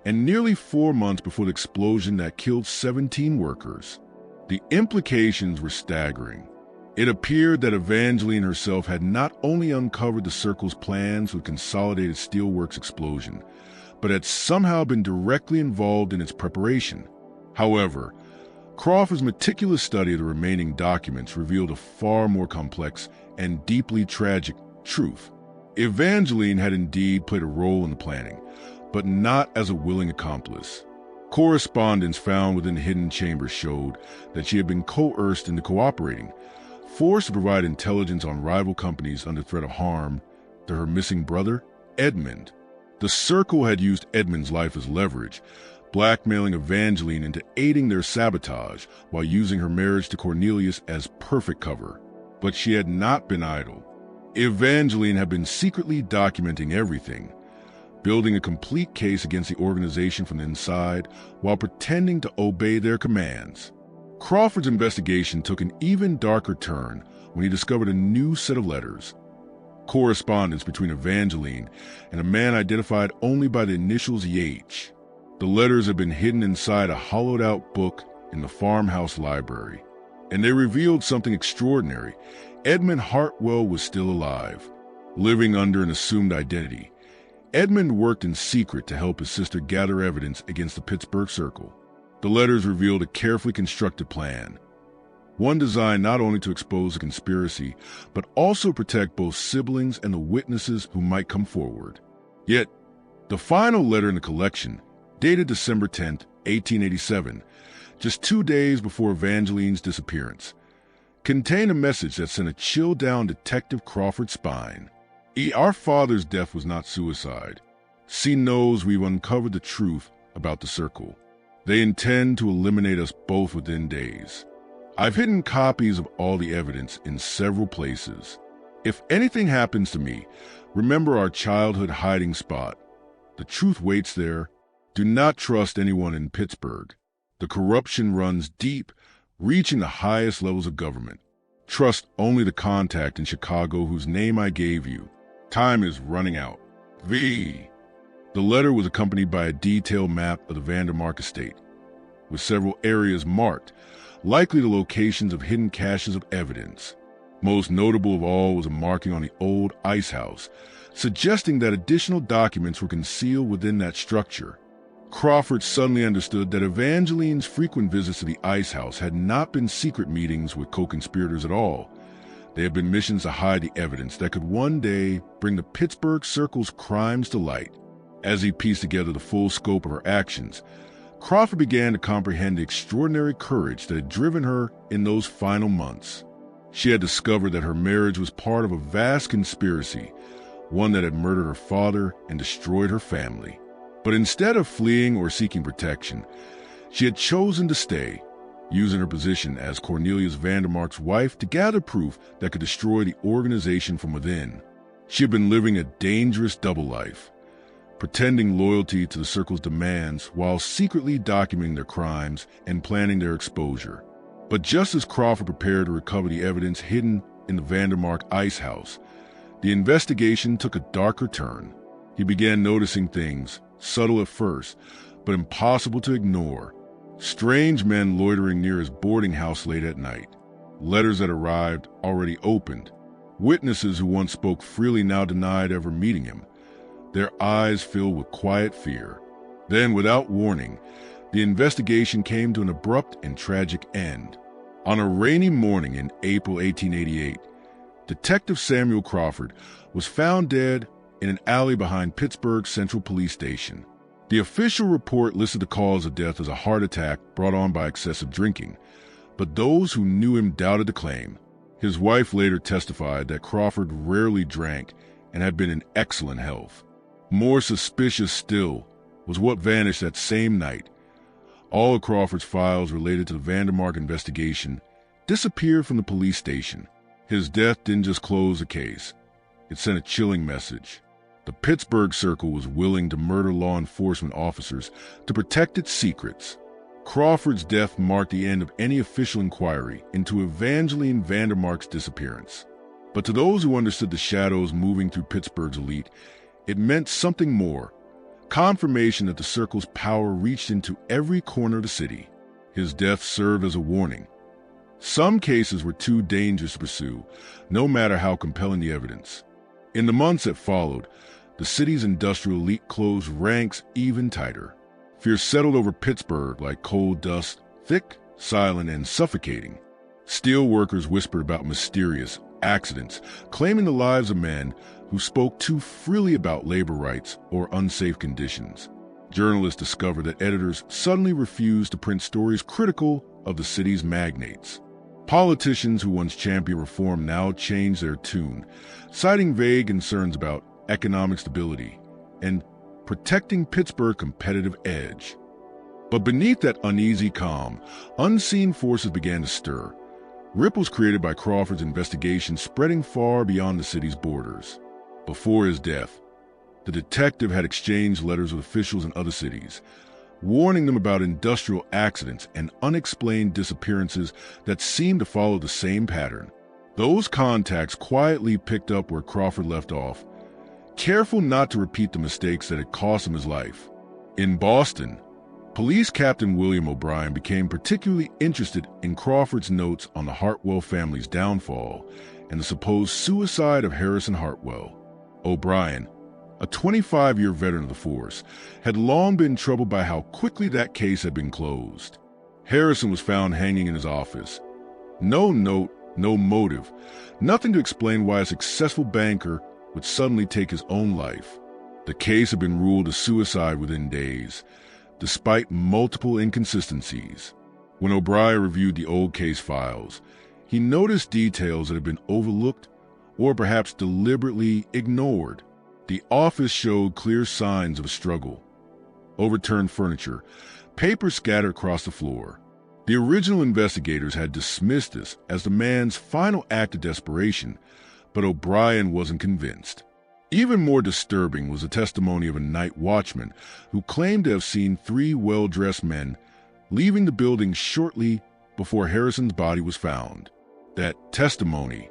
and nearly 4 months before the explosion that killed 17 workers. The implications were staggering. It appeared that Evangelene herself had not only uncovered the Circle's plans with Consolidated Steelworks explosion, but had somehow been directly involved in its preparation. However, Crawford's meticulous study of the remaining documents revealed a far more complex and deeply tragic truth. Evangelene had indeed played a role in the planning, but not as a willing accomplice. Correspondence found within the hidden chamber showed that she had been coerced into cooperating, forced to provide intelligence on rival companies under threat of harm to her missing brother, Edmund. The Circle had used Edmund's life as leverage, blackmailing Evangelene into aiding their sabotage while using her marriage to Cornelius as perfect cover. But she had not been idle. Evangelene had been secretly documenting everything, building a complete case against the organization from the inside while pretending to obey their commands. Crawford's investigation took an even darker turn when he discovered a new set of letters. Correspondence between Evangelene and a man identified only by the initials YH. The letters had been hidden inside a hollowed-out book in the farmhouse library, and they revealed something extraordinary. Edmund Hartwell was still alive, living under an assumed identity. Edmund worked in secret to help his sister gather evidence against the Pittsburgh Circle. The letters revealed a carefully constructed plan, one designed not only to expose the conspiracy, but also protect both siblings and the witnesses who might come forward. Yet, the final letter in the collection, dated December 10, 1887, just 2 days before Evangelene's disappearance, contained a message that sent a chill down Detective Crawford's spine. Our father's death was not suicide. C knows we've uncovered the truth about the Circle. They intend to eliminate us both within days. I've hidden copies of all the evidence in several places. If anything happens to me, remember our childhood hiding spot. The truth waits there. Do not trust anyone in Pittsburgh. The corruption runs deep, reaching the highest levels of government. Trust only the contact in Chicago whose name I gave you. Time is running out. V. The letter was accompanied by a detailed map of the Vandermark estate, with several areas marked, likely the locations of hidden caches of evidence. Most notable of all was a marking on the old ice house, suggesting that additional documents were concealed within that structure. Crawford suddenly understood that Evangelene's frequent visits to the ice house had not been secret meetings with co-conspirators at all. They had been missions to hide the evidence that could one day bring the Pittsburgh Circle's crimes to light. As he pieced together the full scope of her actions, Crawford began to comprehend the extraordinary courage that had driven her in those final months. She had discovered that her marriage was part of a vast conspiracy, one that had murdered her father and destroyed her family. But instead of fleeing or seeking protection, she had chosen to stay, using her position as Cornelius Vandermark's wife to gather proof that could destroy the organization from within. She had been living a dangerous double life, pretending loyalty to the Circle's demands while secretly documenting their crimes and planning their exposure. But just as Crawford prepared to recover the evidence hidden in the Vandermark ice house, the investigation took a darker turn. He began noticing things, subtle at first, but impossible to ignore. Strange men loitering near his boarding house late at night. Letters that arrived already opened. Witnesses who once spoke freely now denied ever meeting him, their eyes filled with quiet fear. Then, without warning, the investigation came to an abrupt and tragic end. On a rainy morning in April 1888, Detective Samuel Crawford was found dead in an alley behind Pittsburgh Central Police Station. The official report listed the cause of death as a heart attack brought on by excessive drinking, but those who knew him doubted the claim. His wife later testified that Crawford rarely drank and had been in excellent health. More suspicious still was what vanished that same night. All of Crawford's files related to the Vandermark investigation disappeared from the police station. His death didn't just close the case. It sent a chilling message. The Pittsburgh Circle was willing to murder law enforcement officers to protect its secrets. Crawford's death marked the end of any official inquiry into Evangelene Vandermark's disappearance. But to those who understood the shadows moving through Pittsburgh's elite, it meant something more. Confirmation that the Circle's power reached into every corner of the city. His death served as a warning. Some cases were too dangerous to pursue, no matter how compelling the evidence. In the months that followed, the city's industrial elite closed ranks even tighter. Fear settled over Pittsburgh like coal dust, thick, silent, and suffocating. Steel workers whispered about mysterious accidents, claiming the lives of men who spoke too freely about labor rights or unsafe conditions. Journalists discovered that editors suddenly refused to print stories critical of the city's magnates. Politicians who once championed reform now changed their tune, citing vague concerns about economic stability and protecting Pittsburgh's competitive edge. But beneath that uneasy calm, unseen forces began to stir. Ripples created by Crawford's investigation spreading far beyond the city's borders. Before his death, the detective had exchanged letters with officials in other cities, warning them about industrial accidents and unexplained disappearances that seemed to follow the same pattern. Those contacts quietly picked up where Crawford left off, careful not to repeat the mistakes that had cost him his life. In Boston, Police Captain William O'Brien became particularly interested in Crawford's notes on the Hartwell family's downfall and the supposed suicide of Heiress and Hartwell. O'Brien, a 25-year veteran of the force, had long been troubled by how quickly that case had been closed. Harrison was found hanging in his office. No note, no motive, nothing to explain why a successful banker would suddenly take his own life. The case had been ruled a suicide within days, despite multiple inconsistencies. When O'Brien reviewed the old case files, he noticed details that had been overlooked or perhaps deliberately ignored. The office showed clear signs of a struggle. Overturned furniture, papers scattered across the floor. The original investigators had dismissed this as the man's final act of desperation, but O'Brien wasn't convinced. Even more disturbing was the testimony of a night watchman who claimed to have seen 3 well-dressed men leaving the building shortly before Harrison's body was found. That testimony,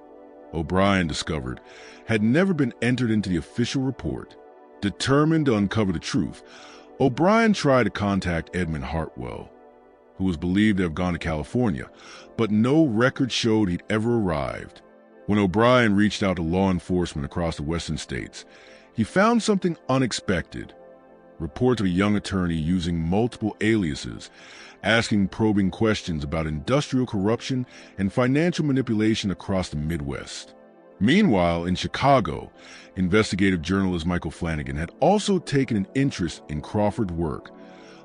O'Brien discovered, had never been entered into the official report. Determined to uncover the truth, O'Brien tried to contact Edmund Hartwell, who was believed to have gone to California, but no record showed he'd ever arrived. When O'Brien reached out to law enforcement across the western states, he found something unexpected. Reports of a young attorney using multiple aliases, asking probing questions about industrial corruption and financial manipulation across the Midwest. Meanwhile, in Chicago, investigative journalist Michael Flanagan had also taken an interest in Crawford's work,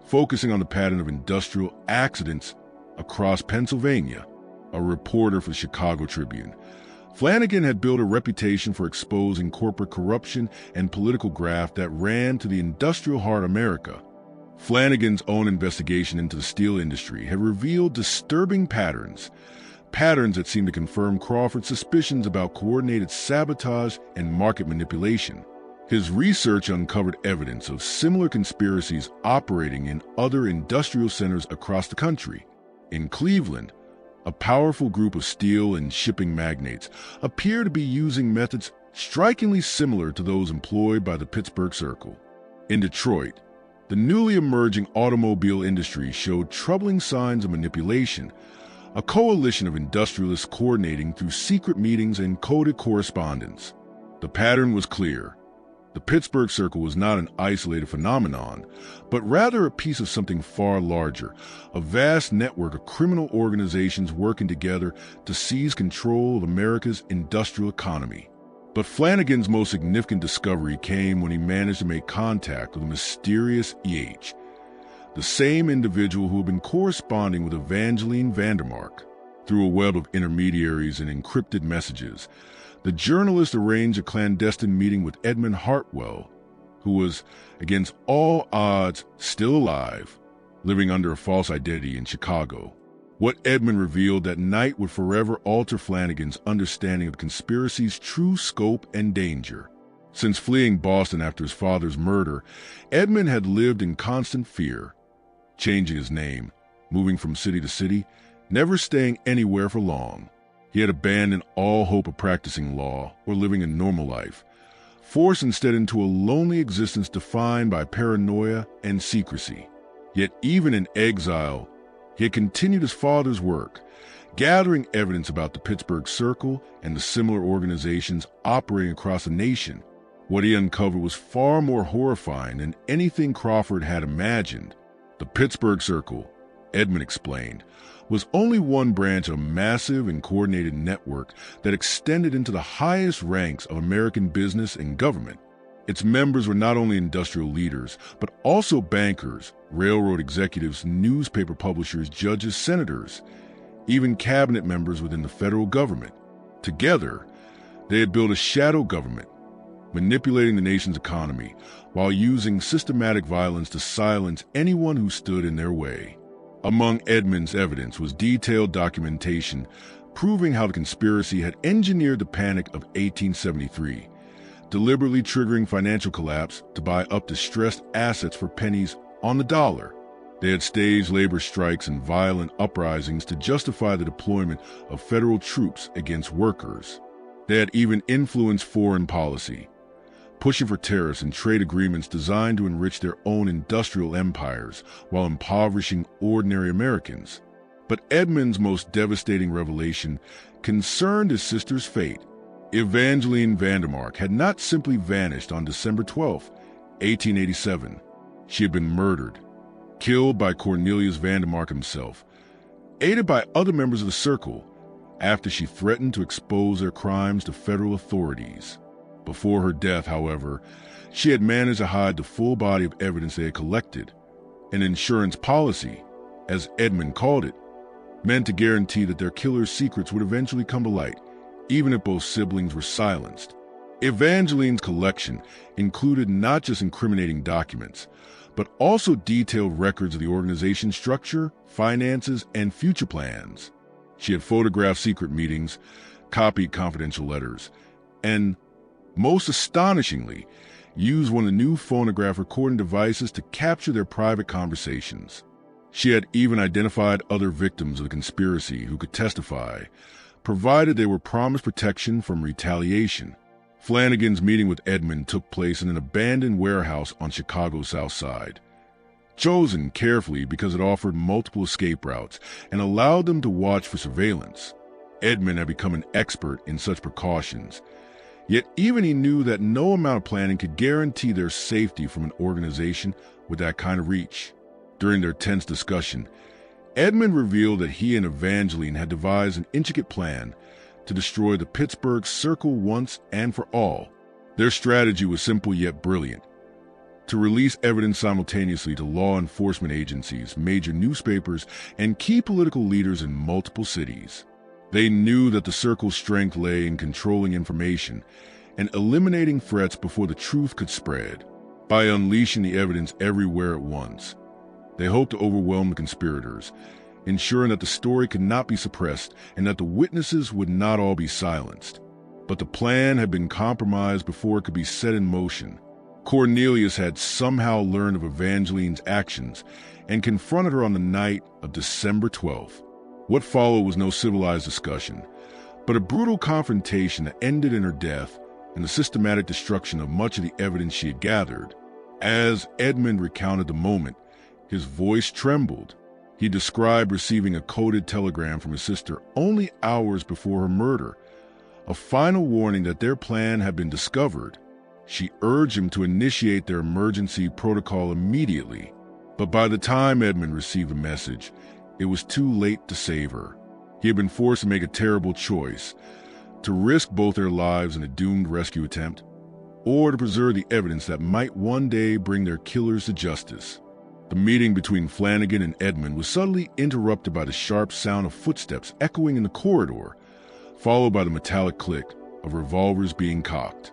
focusing on the pattern of industrial accidents across Pennsylvania. A reporter for the Chicago Tribune, Flanagan had built a reputation for exposing corporate corruption and political graft that ran to the industrial heart of America. Flanagan's own investigation into the steel industry had revealed disturbing patterns that seemed to confirm Crawford's suspicions about coordinated sabotage and market manipulation. His research uncovered evidence of similar conspiracies operating in other industrial centers across the country. In Cleveland, a powerful group of steel and shipping magnates appear to be using methods strikingly similar to those employed by the Pittsburgh Circle. In Detroit, the newly emerging automobile industry showed troubling signs of manipulation, a coalition of industrialists coordinating through secret meetings and coded correspondence. The pattern was clear. The Pittsburgh Circle was not an isolated phenomenon, but rather a piece of something far larger, a vast network of criminal organizations working together to seize control of America's industrial economy. But Flanagan's most significant discovery came when he managed to make contact with a mysterious EH, the same individual who had been corresponding with Evangelene Vandermark. Through a web of intermediaries and encrypted messages, the journalist arranged a clandestine meeting with Edmund Hartwell, who was, against all odds, still alive, living under a false identity in Chicago. What Edmund revealed that night would forever alter Flanagan's understanding of the conspiracy's true scope and danger. Since fleeing Boston after his father's murder, Edmund had lived in constant fear, changing his name, moving from city to city, never staying anywhere for long. He had abandoned all hope of practicing law or living a normal life, forced instead into a lonely existence defined by paranoia and secrecy. Yet even in exile, he had continued his father's work, gathering evidence about the Pittsburgh Circle and the similar organizations operating across the nation. What he uncovered was far more horrifying than anything Crawford had imagined. The Pittsburgh Circle, Edmund explained, was only one branch of a massive and coordinated network that extended into the highest ranks of American business and government. Its members were not only industrial leaders, but also bankers, railroad executives, newspaper publishers, judges, senators, even cabinet members within the federal government. Together, they had built a shadow government, manipulating the nation's economy while using systematic violence to silence anyone who stood in their way. Among Edmund's evidence was detailed documentation proving how the conspiracy had engineered the Panic of 1873, deliberately triggering financial collapse to buy up distressed assets for pennies on the dollar. They had staged labor strikes and violent uprisings to justify the deployment of federal troops against workers. They had even influenced foreign policy, pushing for tariffs and trade agreements designed to enrich their own industrial empires while impoverishing ordinary Americans. But Edmund's most devastating revelation concerned his sister's fate. Evangelene Vandermark had not simply vanished on December 12, 1887. She had been murdered, killed by Cornelius Vandermark himself, aided by other members of the Circle, after she threatened to expose their crimes to federal authorities. Before her death, however, she had managed to hide the full body of evidence they had collected. An insurance policy, as Edmund called it, meant to guarantee that their killer's secrets would eventually come to light, even if both siblings were silenced. Evangeline's collection included not just incriminating documents, but also detailed records of the organization's structure, finances, and future plans. She had photographed secret meetings, copied confidential letters, and most astonishingly, used one of the new phonograph recording devices to capture their private conversations. She had even identified other victims of the conspiracy who could testify, provided they were promised protection from retaliation. Flanagan's meeting with Edmund took place in an abandoned warehouse on Chicago's South Side, chosen carefully because it offered multiple escape routes and allowed them to watch for surveillance. Edmund had become an expert in such precautions, yet even he knew that no amount of planning could guarantee their safety from an organization with that kind of reach. During their tense discussion, Edmund revealed that he and Evangeline had devised an intricate plan to destroy the Pittsburgh Circle once and for all. Their strategy was simple yet brilliant: to release evidence simultaneously to law enforcement agencies, major newspapers, and key political leaders in multiple cities. They knew that the Circle's strength lay in controlling information and eliminating threats before the truth could spread. By unleashing the evidence everywhere at once, they hoped to overwhelm the conspirators, ensuring that the story could not be suppressed and that the witnesses would not all be silenced. But the plan had been compromised before it could be set in motion. Cornelius had somehow learned of Evangeline's actions and confronted her on the night of December 12th. What followed was no civilized discussion, but a brutal confrontation that ended in her death and the systematic destruction of much of the evidence she had gathered. As Edmund recounted the moment, his voice trembled. He described receiving a coded telegram from his sister only hours before her murder, a final warning that their plan had been discovered. She urged him to initiate their emergency protocol immediately, but by the time Edmund received the message, it was too late to save her. He had been forced to make a terrible choice: to risk both their lives in a doomed rescue attempt, or to preserve the evidence that might one day bring their killers to justice. The meeting between Flanagan and Edmund was suddenly interrupted by the sharp sound of footsteps echoing in the corridor, followed by the metallic click of revolvers being cocked.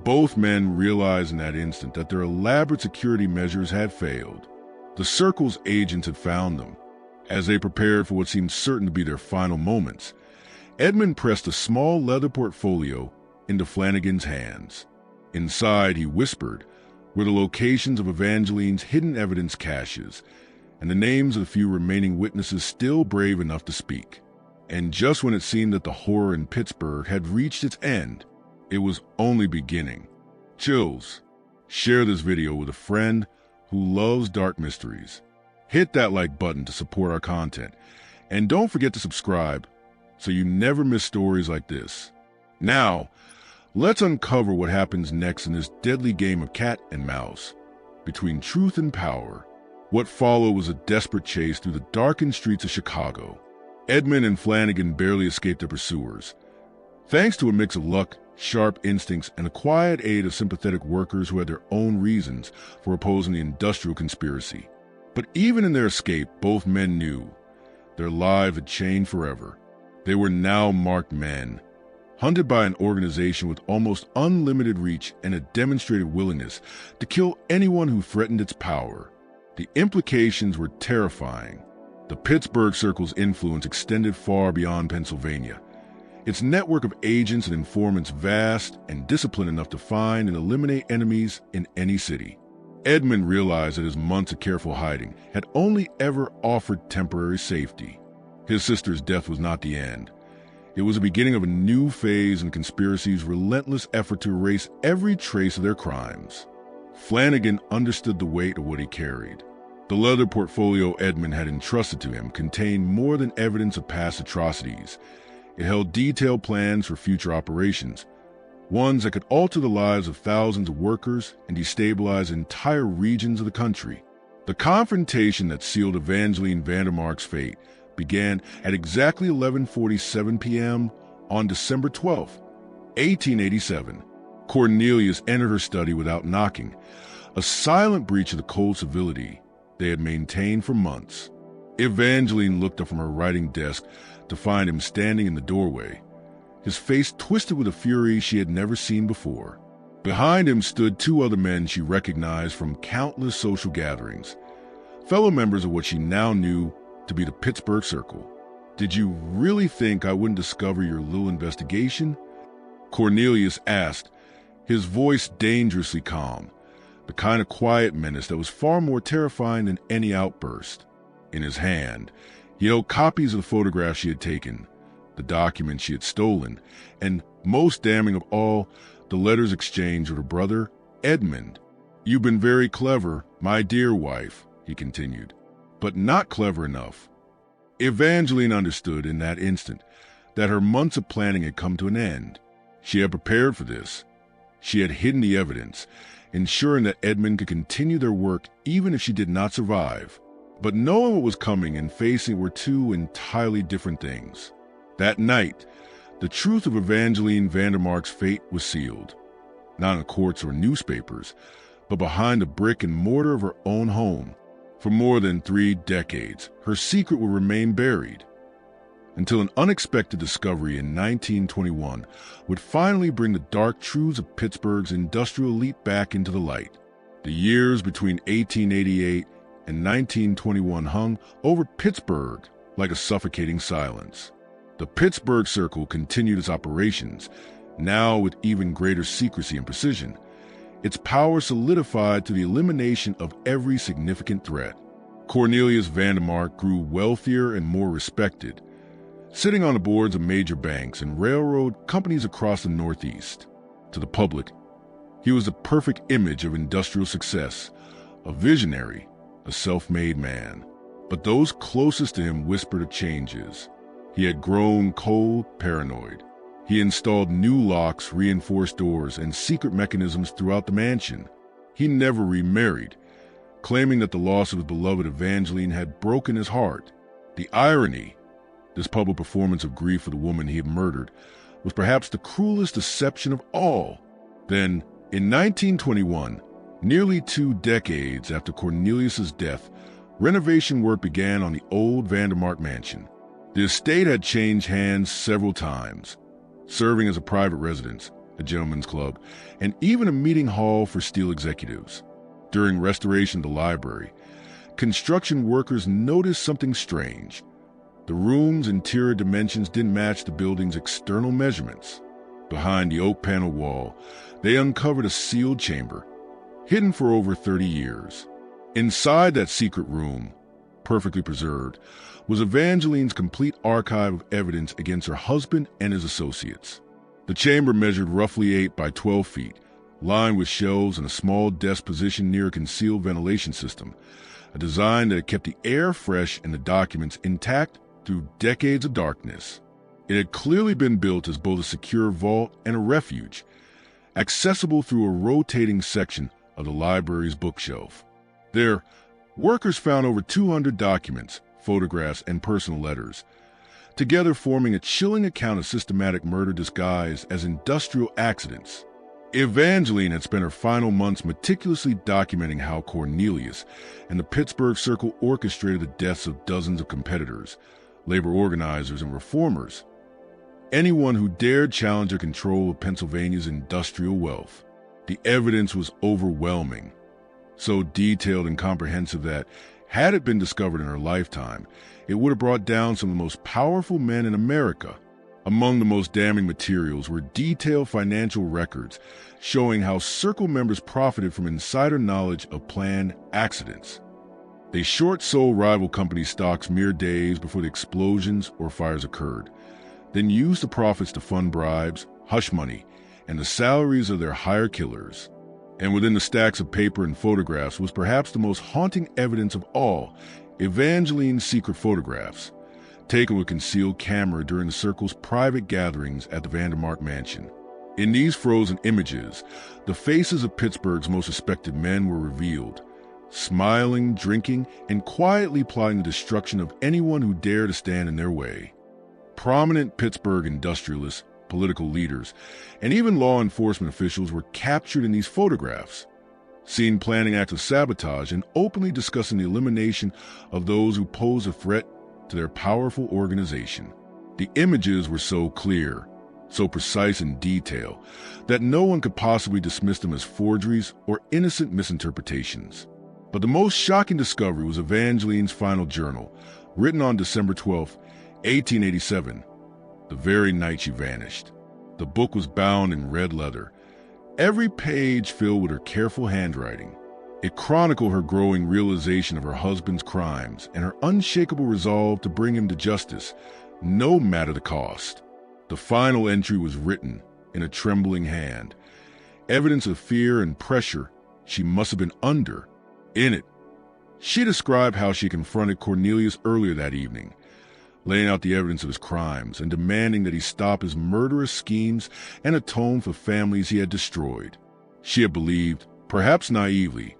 Both men realized in that instant that their elaborate security measures had failed. The Circle's agents had found them. As they prepared for what seemed certain to be their final moments, Edmund pressed a small leather portfolio into Flanagan's hands. Inside, he whispered, were the locations of Evangeline's hidden evidence caches and the names of the few remaining witnesses still brave enough to speak. And just when it seemed that the horror in Pittsburgh had reached its end, it was only beginning. Chills. Share this video with a friend who loves dark mysteries. Hit that like button to support our content, And don't forget to subscribe so you never miss stories like this. Now, let's uncover what happens next in this deadly game of cat and mouse between truth and power. What followed was a desperate chase through the darkened streets of Chicago. Edmund and Flanagan barely escaped their pursuers. Thanks to a mix of luck, sharp instincts, and the quiet aid of sympathetic workers who had their own reasons for opposing the industrial conspiracy. But even in their escape, both men knew their lives had changed forever. They were now marked men, hunted by an organization with almost unlimited reach and a demonstrated willingness to kill anyone who threatened its power. The implications were terrifying. The Pittsburgh Circle's influence extended far beyond Pennsylvania. Its network of agents and informants vast and disciplined enough to find and eliminate enemies in any city. Edmund realized that his months of careful hiding had only ever offered temporary safety. His sister's death was not the end. It was the beginning of a new phase in the conspiracy's relentless effort to erase every trace of their crimes. Flanagan understood the weight of what he carried. The leather portfolio Edmund had entrusted to him contained more than evidence of past atrocities. It held detailed plans for future operations, ones that could alter the lives of thousands of workers and destabilize entire regions of the country. The confrontation that sealed Evangelene Vandermark's fate began at exactly 11:47 p.m. on December 12, 1887. Cornelius entered her study without knocking, a silent breach of the cold civility they had maintained for months. Evangelene looked up from her writing desk to find him standing in the doorway, his face twisted with a fury she had never seen before. Behind him stood two other men she recognized from countless social gatherings, fellow members of what she now knew to be the Pittsburgh Circle. "Did you really think I wouldn't discover your little investigation?" Cornelius asked, his voice dangerously calm, the kind of quiet menace that was far more terrifying than any outburst. In his hand, he held copies of the photographs she had taken, the documents she had stolen, and, most damning of all, the letters exchanged with her brother, Edmund. "You've been very clever, my dear wife," he continued, "but not clever enough." Evangeline understood in that instant that her months of planning had come to an end. She had prepared for this. She had hidden the evidence, ensuring that Edmund could continue their work even if she did not survive. But knowing what was coming and facing were two entirely different things. That night, the truth of Evangelene Vandermark's fate was sealed, not in the courts or newspapers, but behind the brick and mortar of her own home. For more than 3 decades, her secret would remain buried, until an unexpected discovery in 1921 would finally bring the dark truths of Pittsburgh's industrial elite back into the light. The years between 1888 and 1921 hung over Pittsburgh like a suffocating silence. The Pittsburgh Circle continued its operations, now with even greater secrecy and precision. Its power solidified to the elimination of every significant threat. Cornelius Vandermark grew wealthier and more respected, sitting on the boards of major banks and railroad companies across the Northeast. To the public, he was the perfect image of industrial success, a visionary, a self-made man. But those closest to him whispered of changes. He had grown cold, paranoid. He installed new locks, reinforced doors, and secret mechanisms throughout the mansion. He never remarried, claiming that the loss of his beloved Evangeline had broken his heart. The irony, this public performance of grief for the woman he had murdered, was perhaps the cruelest deception of all. Then, in 1921, nearly 2 decades after Cornelius's death, renovation work began on the old Vandermark mansion. The estate had changed hands several times, serving as a private residence, a gentleman's club, and even a meeting hall for steel executives. During restoration of the library, construction workers noticed something strange. The room's interior dimensions didn't match the building's external measurements. Behind the oak panel wall, they uncovered a sealed chamber, hidden for over 30 years. Inside that secret room, perfectly preserved, was Evangeline's complete archive of evidence against her husband and his associates. The chamber measured roughly 8 by 12 feet, lined with shelves and a small desk positioned near a concealed ventilation system, a design that had kept the air fresh and the documents intact through decades of darkness. It had clearly been built as both a secure vault and a refuge, accessible through a rotating section of the library's bookshelf. There, workers found over 200 documents, photographs, and personal letters, together forming a chilling account of systematic murder disguised as industrial accidents. Evangelene had spent her final months meticulously documenting how Cornelius and the Pittsburgh Circle orchestrated the deaths of dozens of competitors, labor organizers, and reformers, anyone who dared challenge their control of Pennsylvania's industrial wealth. The evidence was overwhelming, so detailed and comprehensive that, had it been discovered in her lifetime, it would have brought down some of the most powerful men in America. Among the most damning materials were detailed financial records showing how Circle members profited from insider knowledge of planned accidents. They short-sold rival company stocks mere days before the explosions or fires occurred, then used the profits to fund bribes, hush money, and the salaries of their hired killers. And within the stacks of paper and photographs was perhaps the most haunting evidence of all, Evangelene's secret photographs, taken with concealed camera during the Circle's private gatherings at the Vandermark mansion. In these frozen images, the faces of Pittsburgh's most respected men were revealed, smiling, drinking, and quietly plotting the destruction of anyone who dared to stand in their way. Prominent Pittsburgh industrialists, political leaders, and even law enforcement officials were captured in these photographs, seen planning acts of sabotage and openly discussing the elimination of those who pose a threat to their powerful organization. The images were so clear, so precise in detail, that no one could possibly dismiss them as forgeries or innocent misinterpretations. But the most shocking discovery was Evangelene's final journal, written on December 12, 1887, the very night she vanished. The book was bound in red leather, every page filled with her careful handwriting. It chronicled her growing realization of her husband's crimes and her unshakable resolve to bring him to justice, no matter the cost. The final entry was written in a trembling hand, evidence of fear and pressure she must have been under. In it, she described how she confronted Cornelius earlier that evening, laying out the evidence of his crimes and demanding that he stop his murderous schemes and atone for families he had destroyed. She had believed, perhaps naively,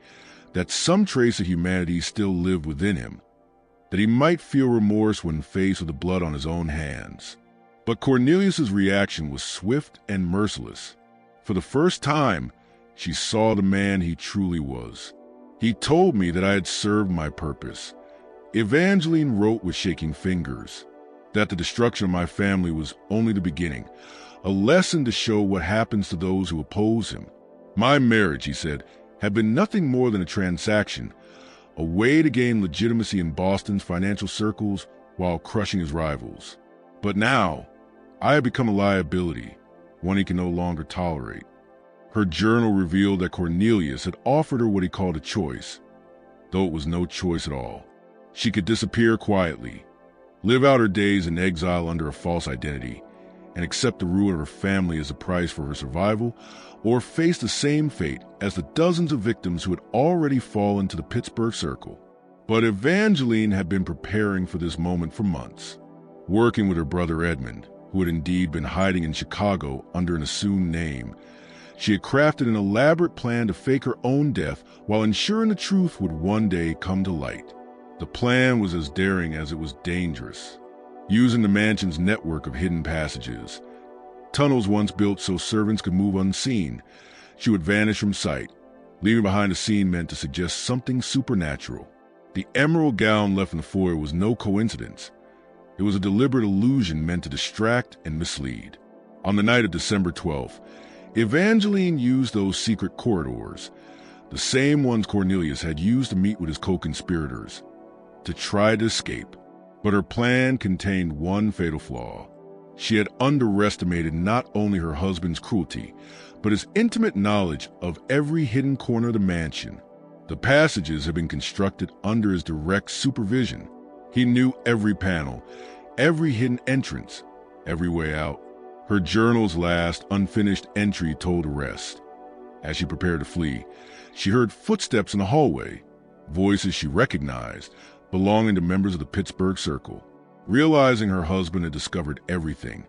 that some trace of humanity still lived within him, that he might feel remorse when faced with the blood on his own hands. But Cornelius's reaction was swift and merciless. For the first time, she saw the man he truly was. He told me that I had served my purpose. Evangelene wrote with shaking fingers, that the destruction of my family was only the beginning, a lesson to show what happens to those who oppose him. My marriage, he said, had been nothing more than a transaction, a way to gain legitimacy in Boston's financial circles while crushing his rivals. But now, I had become a liability, one he can no longer tolerate. Her journal revealed that Cornelius had offered her what he called a choice, though it was no choice at all. She could disappear quietly, live out her days in exile under a false identity, and accept the ruin of her family as a price for her survival, or face the same fate as the dozens of victims who had already fallen to the Pittsburgh Circle. But Evangelene had been preparing for this moment for months, working with her brother Edmund, who had indeed been hiding in Chicago under an assumed name. She had crafted an elaborate plan to fake her own death while ensuring the truth would one day come to light. The plan was as daring as it was dangerous. Using the mansion's network of hidden passages, tunnels once built so servants could move unseen, she would vanish from sight, leaving behind a scene meant to suggest something supernatural. The emerald gown left in the foyer was no coincidence. It was a deliberate illusion meant to distract and mislead. On the night of December 12th, Evangelene used those secret corridors, the same ones Cornelius had used to meet with his co-conspirators, to try to escape. But her plan contained one fatal flaw. She had underestimated not only her husband's cruelty, but his intimate knowledge of every hidden corner of the mansion. The passages had been constructed under his direct supervision. He knew every panel, every hidden entrance, every way out. Her journal's last unfinished entry told the rest. As she prepared to flee, she heard footsteps in the hallway, voices she recognized, belonging to members of the Pittsburgh Circle. Realizing her husband had discovered everything,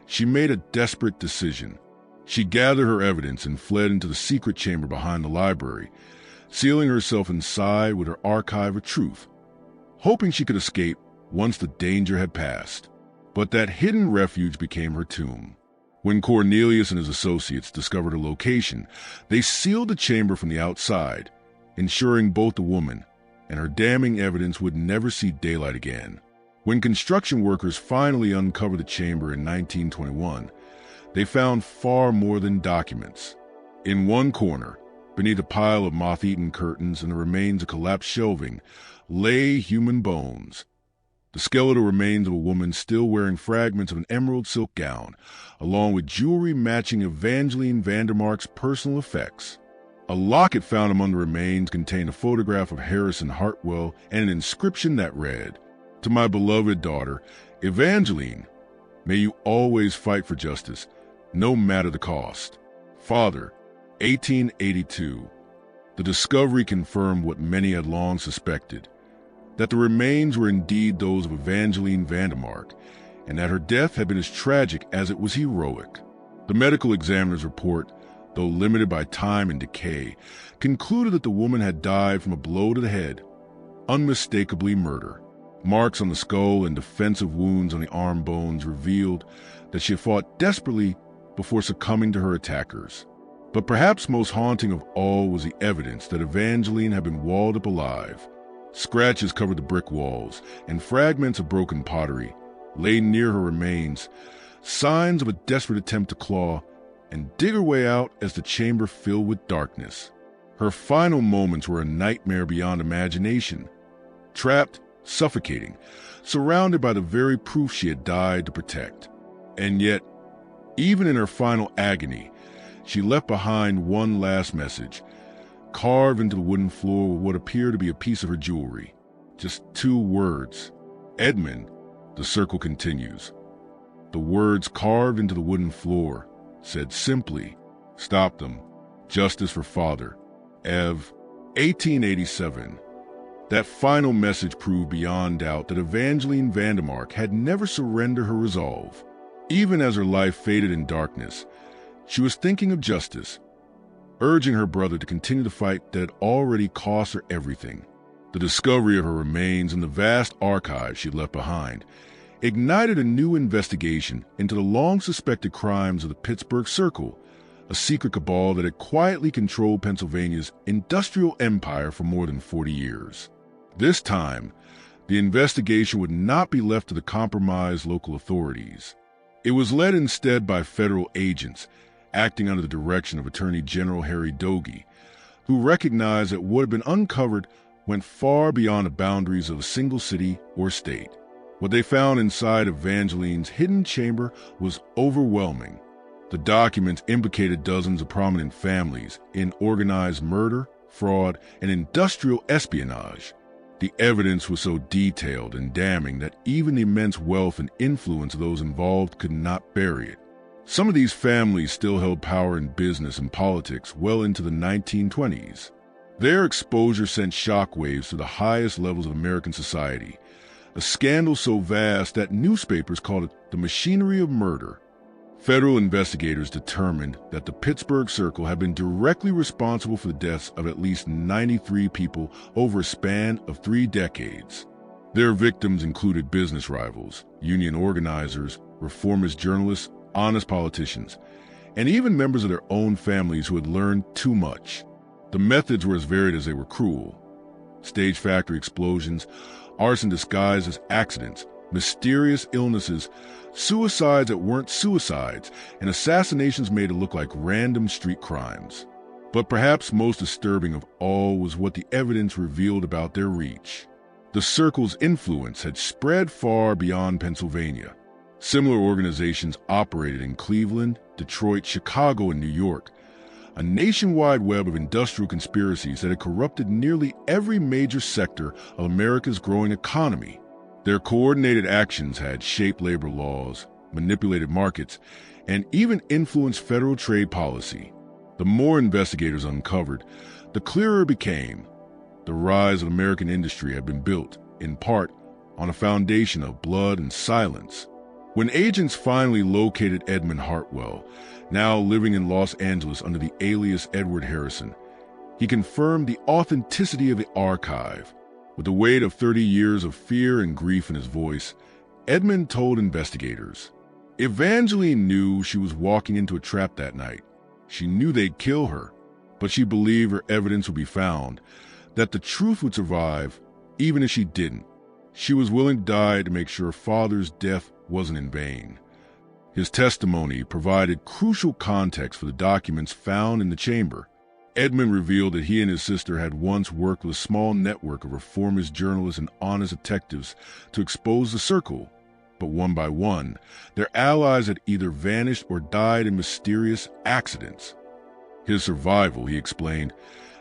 she made a desperate decision. She gathered her evidence and fled into the secret chamber behind the library, sealing herself inside with her archive of truth, hoping she could escape once the danger had passed. But that hidden refuge became her tomb. When Cornelius and his associates discovered her location, they sealed the chamber from the outside, ensuring both the woman and her damning evidence would never see daylight again. When construction workers finally uncovered the chamber in 1921, they found far more than documents. In one corner, beneath a pile of moth-eaten curtains and the remains of collapsed shelving, lay human bones. The skeletal remains of a woman still wearing fragments of an emerald silk gown, along with jewelry matching Evangelene Vandermark's personal effects. A locket found among the remains contained a photograph of Heiress and Hartwell and an inscription that read, "To my beloved daughter, Evangelene, may you always fight for justice, no matter the cost. Father, 1882. The discovery confirmed what many had long suspected, that the remains were indeed those of Evangelene Vandermark, and that her death had been as tragic as it was heroic. The medical examiner's report, though limited by time and decay, concluded that the woman had died from a blow to the head, unmistakably murder. Marks on the skull and defensive wounds on the arm bones revealed that she had fought desperately before succumbing to her attackers. But perhaps most haunting of all was the evidence that Evangelene had been walled up alive. Scratches covered the brick walls, and fragments of broken pottery lay near her remains, signs of a desperate attempt to claw and dig her way out as the chamber filled with darkness. Her final moments were a nightmare beyond imagination. Trapped, suffocating, surrounded by the very proof she had died to protect. And yet, even in her final agony, she left behind one last message, carved into the wooden floor with what appeared to be a piece of her jewelry. Just 2 words. Edmund, the circle continues. The words carved into the wooden floor said simply, "Stop them. Justice for father. Ev. 1887. That final message proved beyond doubt that Evangelene Vandermark had never surrendered her resolve. Even as her life faded in darkness, she was thinking of justice, urging her brother to continue the fight that had already cost her everything. The discovery of her remains and the vast archive she left behind ignited a new investigation into the long-suspected crimes of the Pittsburgh Circle, a secret cabal that had quietly controlled Pennsylvania's industrial empire for more than 40 years. This time, the investigation would not be left to the compromised local authorities. It was led instead by federal agents, acting under the direction of Attorney General Harry Dogie, who recognized that what had been uncovered went far beyond the boundaries of a single city or state. What they found inside Evangeline's hidden chamber was overwhelming. The documents implicated dozens of prominent families in organized murder, fraud, and industrial espionage. The evidence was so detailed and damning that even the immense wealth and influence of those involved could not bury it. Some of these families still held power in business and politics well into the 1920s. Their exposure sent shockwaves to the highest levels of American society, a scandal so vast that newspapers called it the machinery of murder. Federal investigators determined that the Pittsburgh Circle had been directly responsible for the deaths of at least 93 people over a span of 3 decades. Their victims included business rivals, union organizers, reformist journalists, honest politicians, and even members of their own families who had learned too much. The methods were as varied as they were cruel. Stage factory explosions, arson disguised as accidents, mysterious illnesses, suicides that weren't suicides, and assassinations made to look like random street crimes. But perhaps most disturbing of all was what the evidence revealed about their reach. The Circle's influence had spread far beyond Pennsylvania. Similar organizations operated in Cleveland, Detroit, Chicago, and New York, a nationwide web of industrial conspiracies that had corrupted nearly every major sector of America's growing economy. Their coordinated actions had shaped labor laws, manipulated markets, and even influenced federal trade policy. The more investigators uncovered, the clearer it became. The rise of American industry had been built, in part, on a foundation of blood and silence. When agents finally located Edmund Hartwell, now living in Los Angeles under the alias Edward Harrison, he confirmed the authenticity of the archive. With the weight of 30 years of fear and grief in his voice, Edmund told investigators, Evangeline knew she was walking into a trap that night. She knew they'd kill her, but she believed her evidence would be found, that the truth would survive, even if she didn't. She was willing to die to make sure her father's death wasn't in vain. His testimony provided crucial context for the documents found in the chamber. Edmund revealed that he and his sister had once worked with a small network of reformist journalists and honest detectives to expose the Circle, but one by one, their allies had either vanished or died in mysterious accidents. His survival, he explained,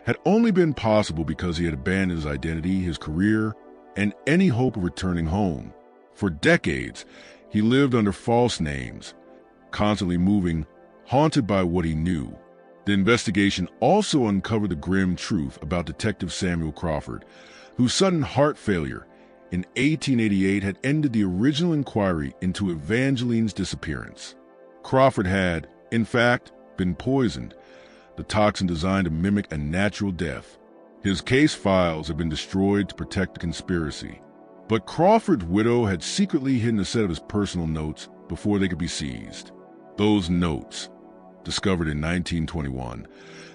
had only been possible because he had abandoned his identity, his career, and any hope of returning home. For decades, he lived under false names, constantly moving, haunted by what he knew. The investigation also uncovered the grim truth about Detective Samuel Crawford, whose sudden heart failure in 1888 had ended the original inquiry into Evangeline's disappearance. Crawford had, in fact, been poisoned, the toxin designed to mimic a natural death. His case files had been destroyed to protect the conspiracy, but Crawford's widow had secretly hidden a set of his personal notes before they could be seized. Those notes, discovered in 1921,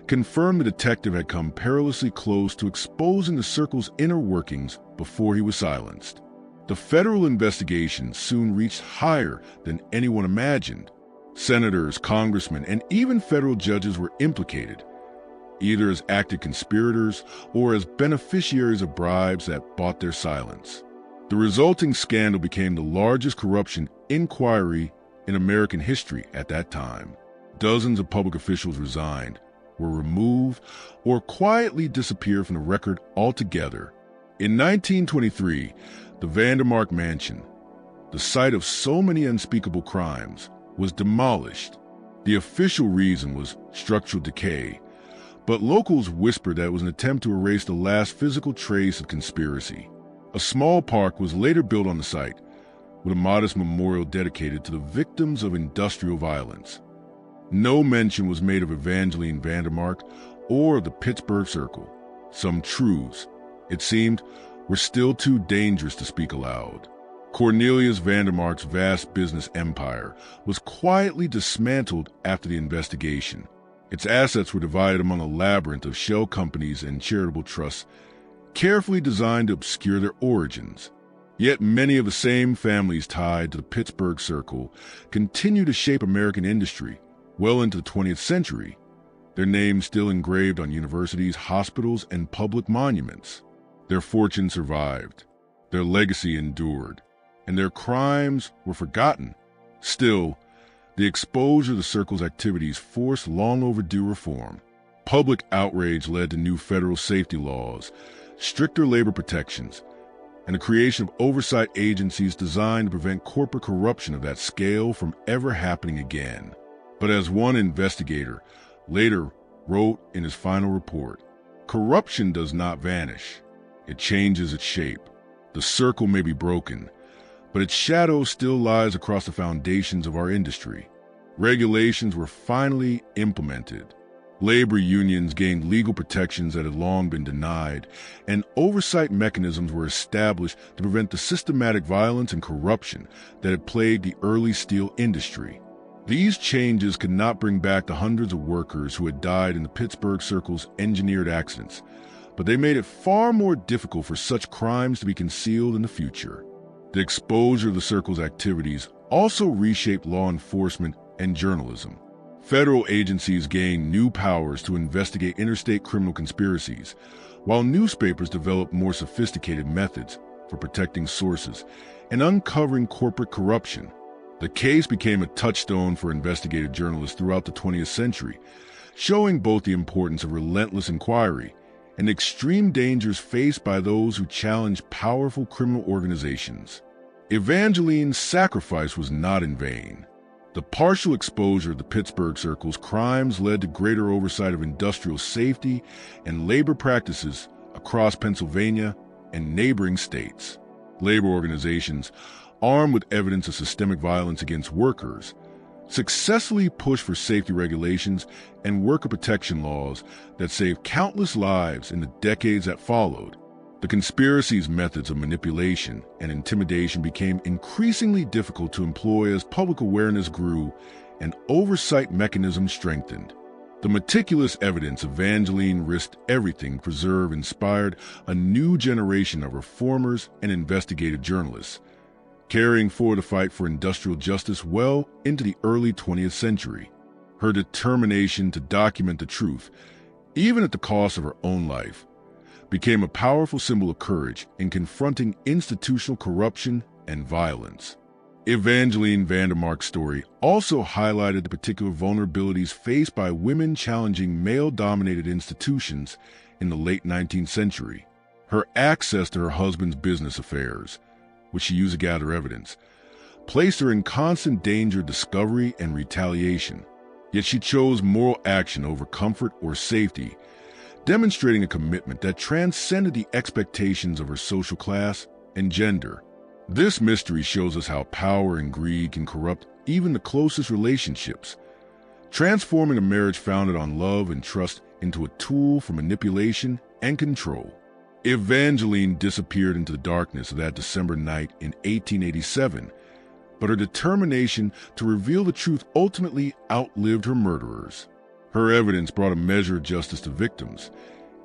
confirmed the detective had come perilously close to exposing the Circle's inner workings before he was silenced. The federal investigation soon reached higher than anyone imagined. Senators, congressmen, and even federal judges were implicated, either as active conspirators or as beneficiaries of bribes that bought their silence. The resulting scandal became the largest corruption inquiry in American history at that time. Dozens of public officials resigned, were removed, or quietly disappeared from the record altogether. In 1923, the Vandermark mansion, the site of so many unspeakable crimes, was demolished. The official reason was structural decay, but locals whispered that it was an attempt to erase the last physical trace of conspiracy. A small park was later built on the site, with a modest memorial dedicated to the victims of industrial violence. No mention was made of Evangelene Vandermark or the Pittsburgh Circle. Some truths, it seemed, were still too dangerous to speak aloud. Cornelius Vandermark's vast business empire was quietly dismantled after the investigation. Its assets were divided among a labyrinth of shell companies and charitable trusts, carefully designed to obscure their origins. Yet many of the same families tied to the Pittsburgh Circle continue to shape American industry well into the 20th century, their names still engraved on universities, hospitals, and public monuments. Their fortune survived, their legacy endured, and their crimes were forgotten. Still, the exposure of the Circle's activities forced long overdue reform. Public outrage led to new federal safety laws, stricter labor protections, and the creation of oversight agencies designed to prevent corporate corruption of that scale from ever happening again. But as one investigator later wrote in his final report, corruption does not vanish. It changes its shape. The Circle may be broken, but its shadow still lies across the foundations of our industry. Regulations were finally implemented. Labor unions gained legal protections that had long been denied, and oversight mechanisms were established to prevent the systematic violence and corruption that had plagued the early steel industry. These changes could not bring back the hundreds of workers who had died in the Pittsburgh Circle's engineered accidents, but they made it far more difficult for such crimes to be concealed in the future. The exposure of the Circle's activities also reshaped law enforcement and journalism. Federal agencies gained new powers to investigate interstate criminal conspiracies, while newspapers developed more sophisticated methods for protecting sources and uncovering corporate corruption. The case became a touchstone for investigative journalists throughout the 20th century, showing both the importance of relentless inquiry and extreme dangers faced by those who challenge powerful criminal organizations. Evangeline's sacrifice was not in vain. The partial exposure of the Pittsburgh Circle's crimes led to greater oversight of industrial safety and labor practices across Pennsylvania and neighboring states. Labor organizations, armed with evidence of systemic violence against workers, successfully pushed for safety regulations and worker protection laws that saved countless lives in the decades that followed. The conspiracy's methods of manipulation and intimidation became increasingly difficult to employ as public awareness grew and oversight mechanisms strengthened. The meticulous evidence Evangelene risked everything to preserve inspired a new generation of reformers and investigative journalists, carrying forward the fight for industrial justice well into the early 20th century. Her determination to document the truth, even at the cost of her own life, became a powerful symbol of courage in confronting institutional corruption and violence. Evangelene Vandermark's story also highlighted the particular vulnerabilities faced by women challenging male-dominated institutions in the late 19th century. Her access to her husband's business affairs, which she used to gather evidence, placed her in constant danger of discovery and retaliation. Yet she chose moral action over comfort or safety, demonstrating a commitment that transcended the expectations of her social class and gender. This mystery shows us how power and greed can corrupt even the closest relationships, transforming a marriage founded on love and trust into a tool for manipulation and control. Evangelene disappeared into the darkness of that December night in 1887, but her determination to reveal the truth ultimately outlived her murderers. Her evidence brought a measure of justice to victims,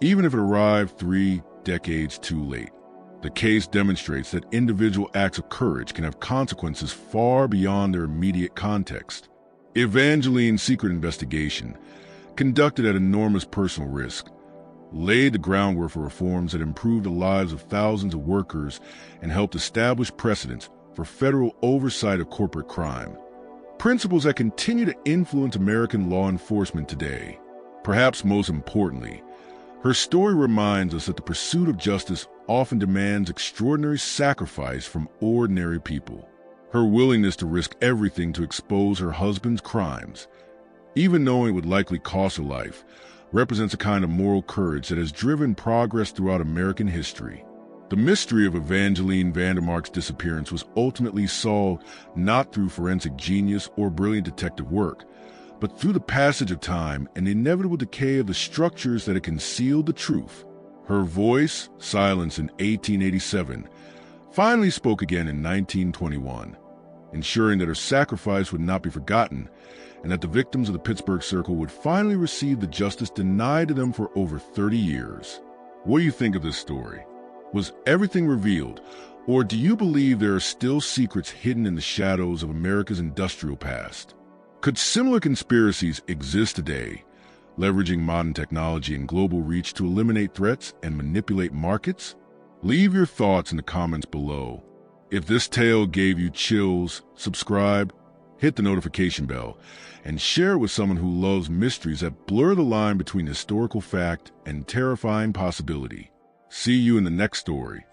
even if it arrived 3 decades too late. The case demonstrates that individual acts of courage can have consequences far beyond their immediate context. Evangelene's secret investigation, conducted at enormous personal risk, laid the groundwork for reforms that improved the lives of thousands of workers and helped establish precedents for federal oversight of corporate crime. Principles that continue to influence American law enforcement today. Perhaps most importantly, her story reminds us that the pursuit of justice often demands extraordinary sacrifice from ordinary people. Her willingness to risk everything to expose her husband's crimes, even knowing it would likely cost her life, represents a kind of moral courage that has driven progress throughout American history. The mystery of Evangelene Vandermark's disappearance was ultimately solved not through forensic genius or brilliant detective work, but through the passage of time and the inevitable decay of the structures that had concealed the truth. Her voice, silenced in 1887, finally spoke again in 1921, ensuring that her sacrifice would not be forgotten and that the victims of the Pittsburgh Circle would finally receive the justice denied to them for over 30 years. What do you think of this story? Was everything revealed, or do you believe there are still secrets hidden in the shadows of America's industrial past? Could similar conspiracies exist today, leveraging modern technology and global reach to eliminate threats and manipulate markets? Leave your thoughts in the comments below. If this tale gave you chills, subscribe, hit the notification bell, and share it with someone who loves mysteries that blur the line between historical fact and terrifying possibility. See you in the next story.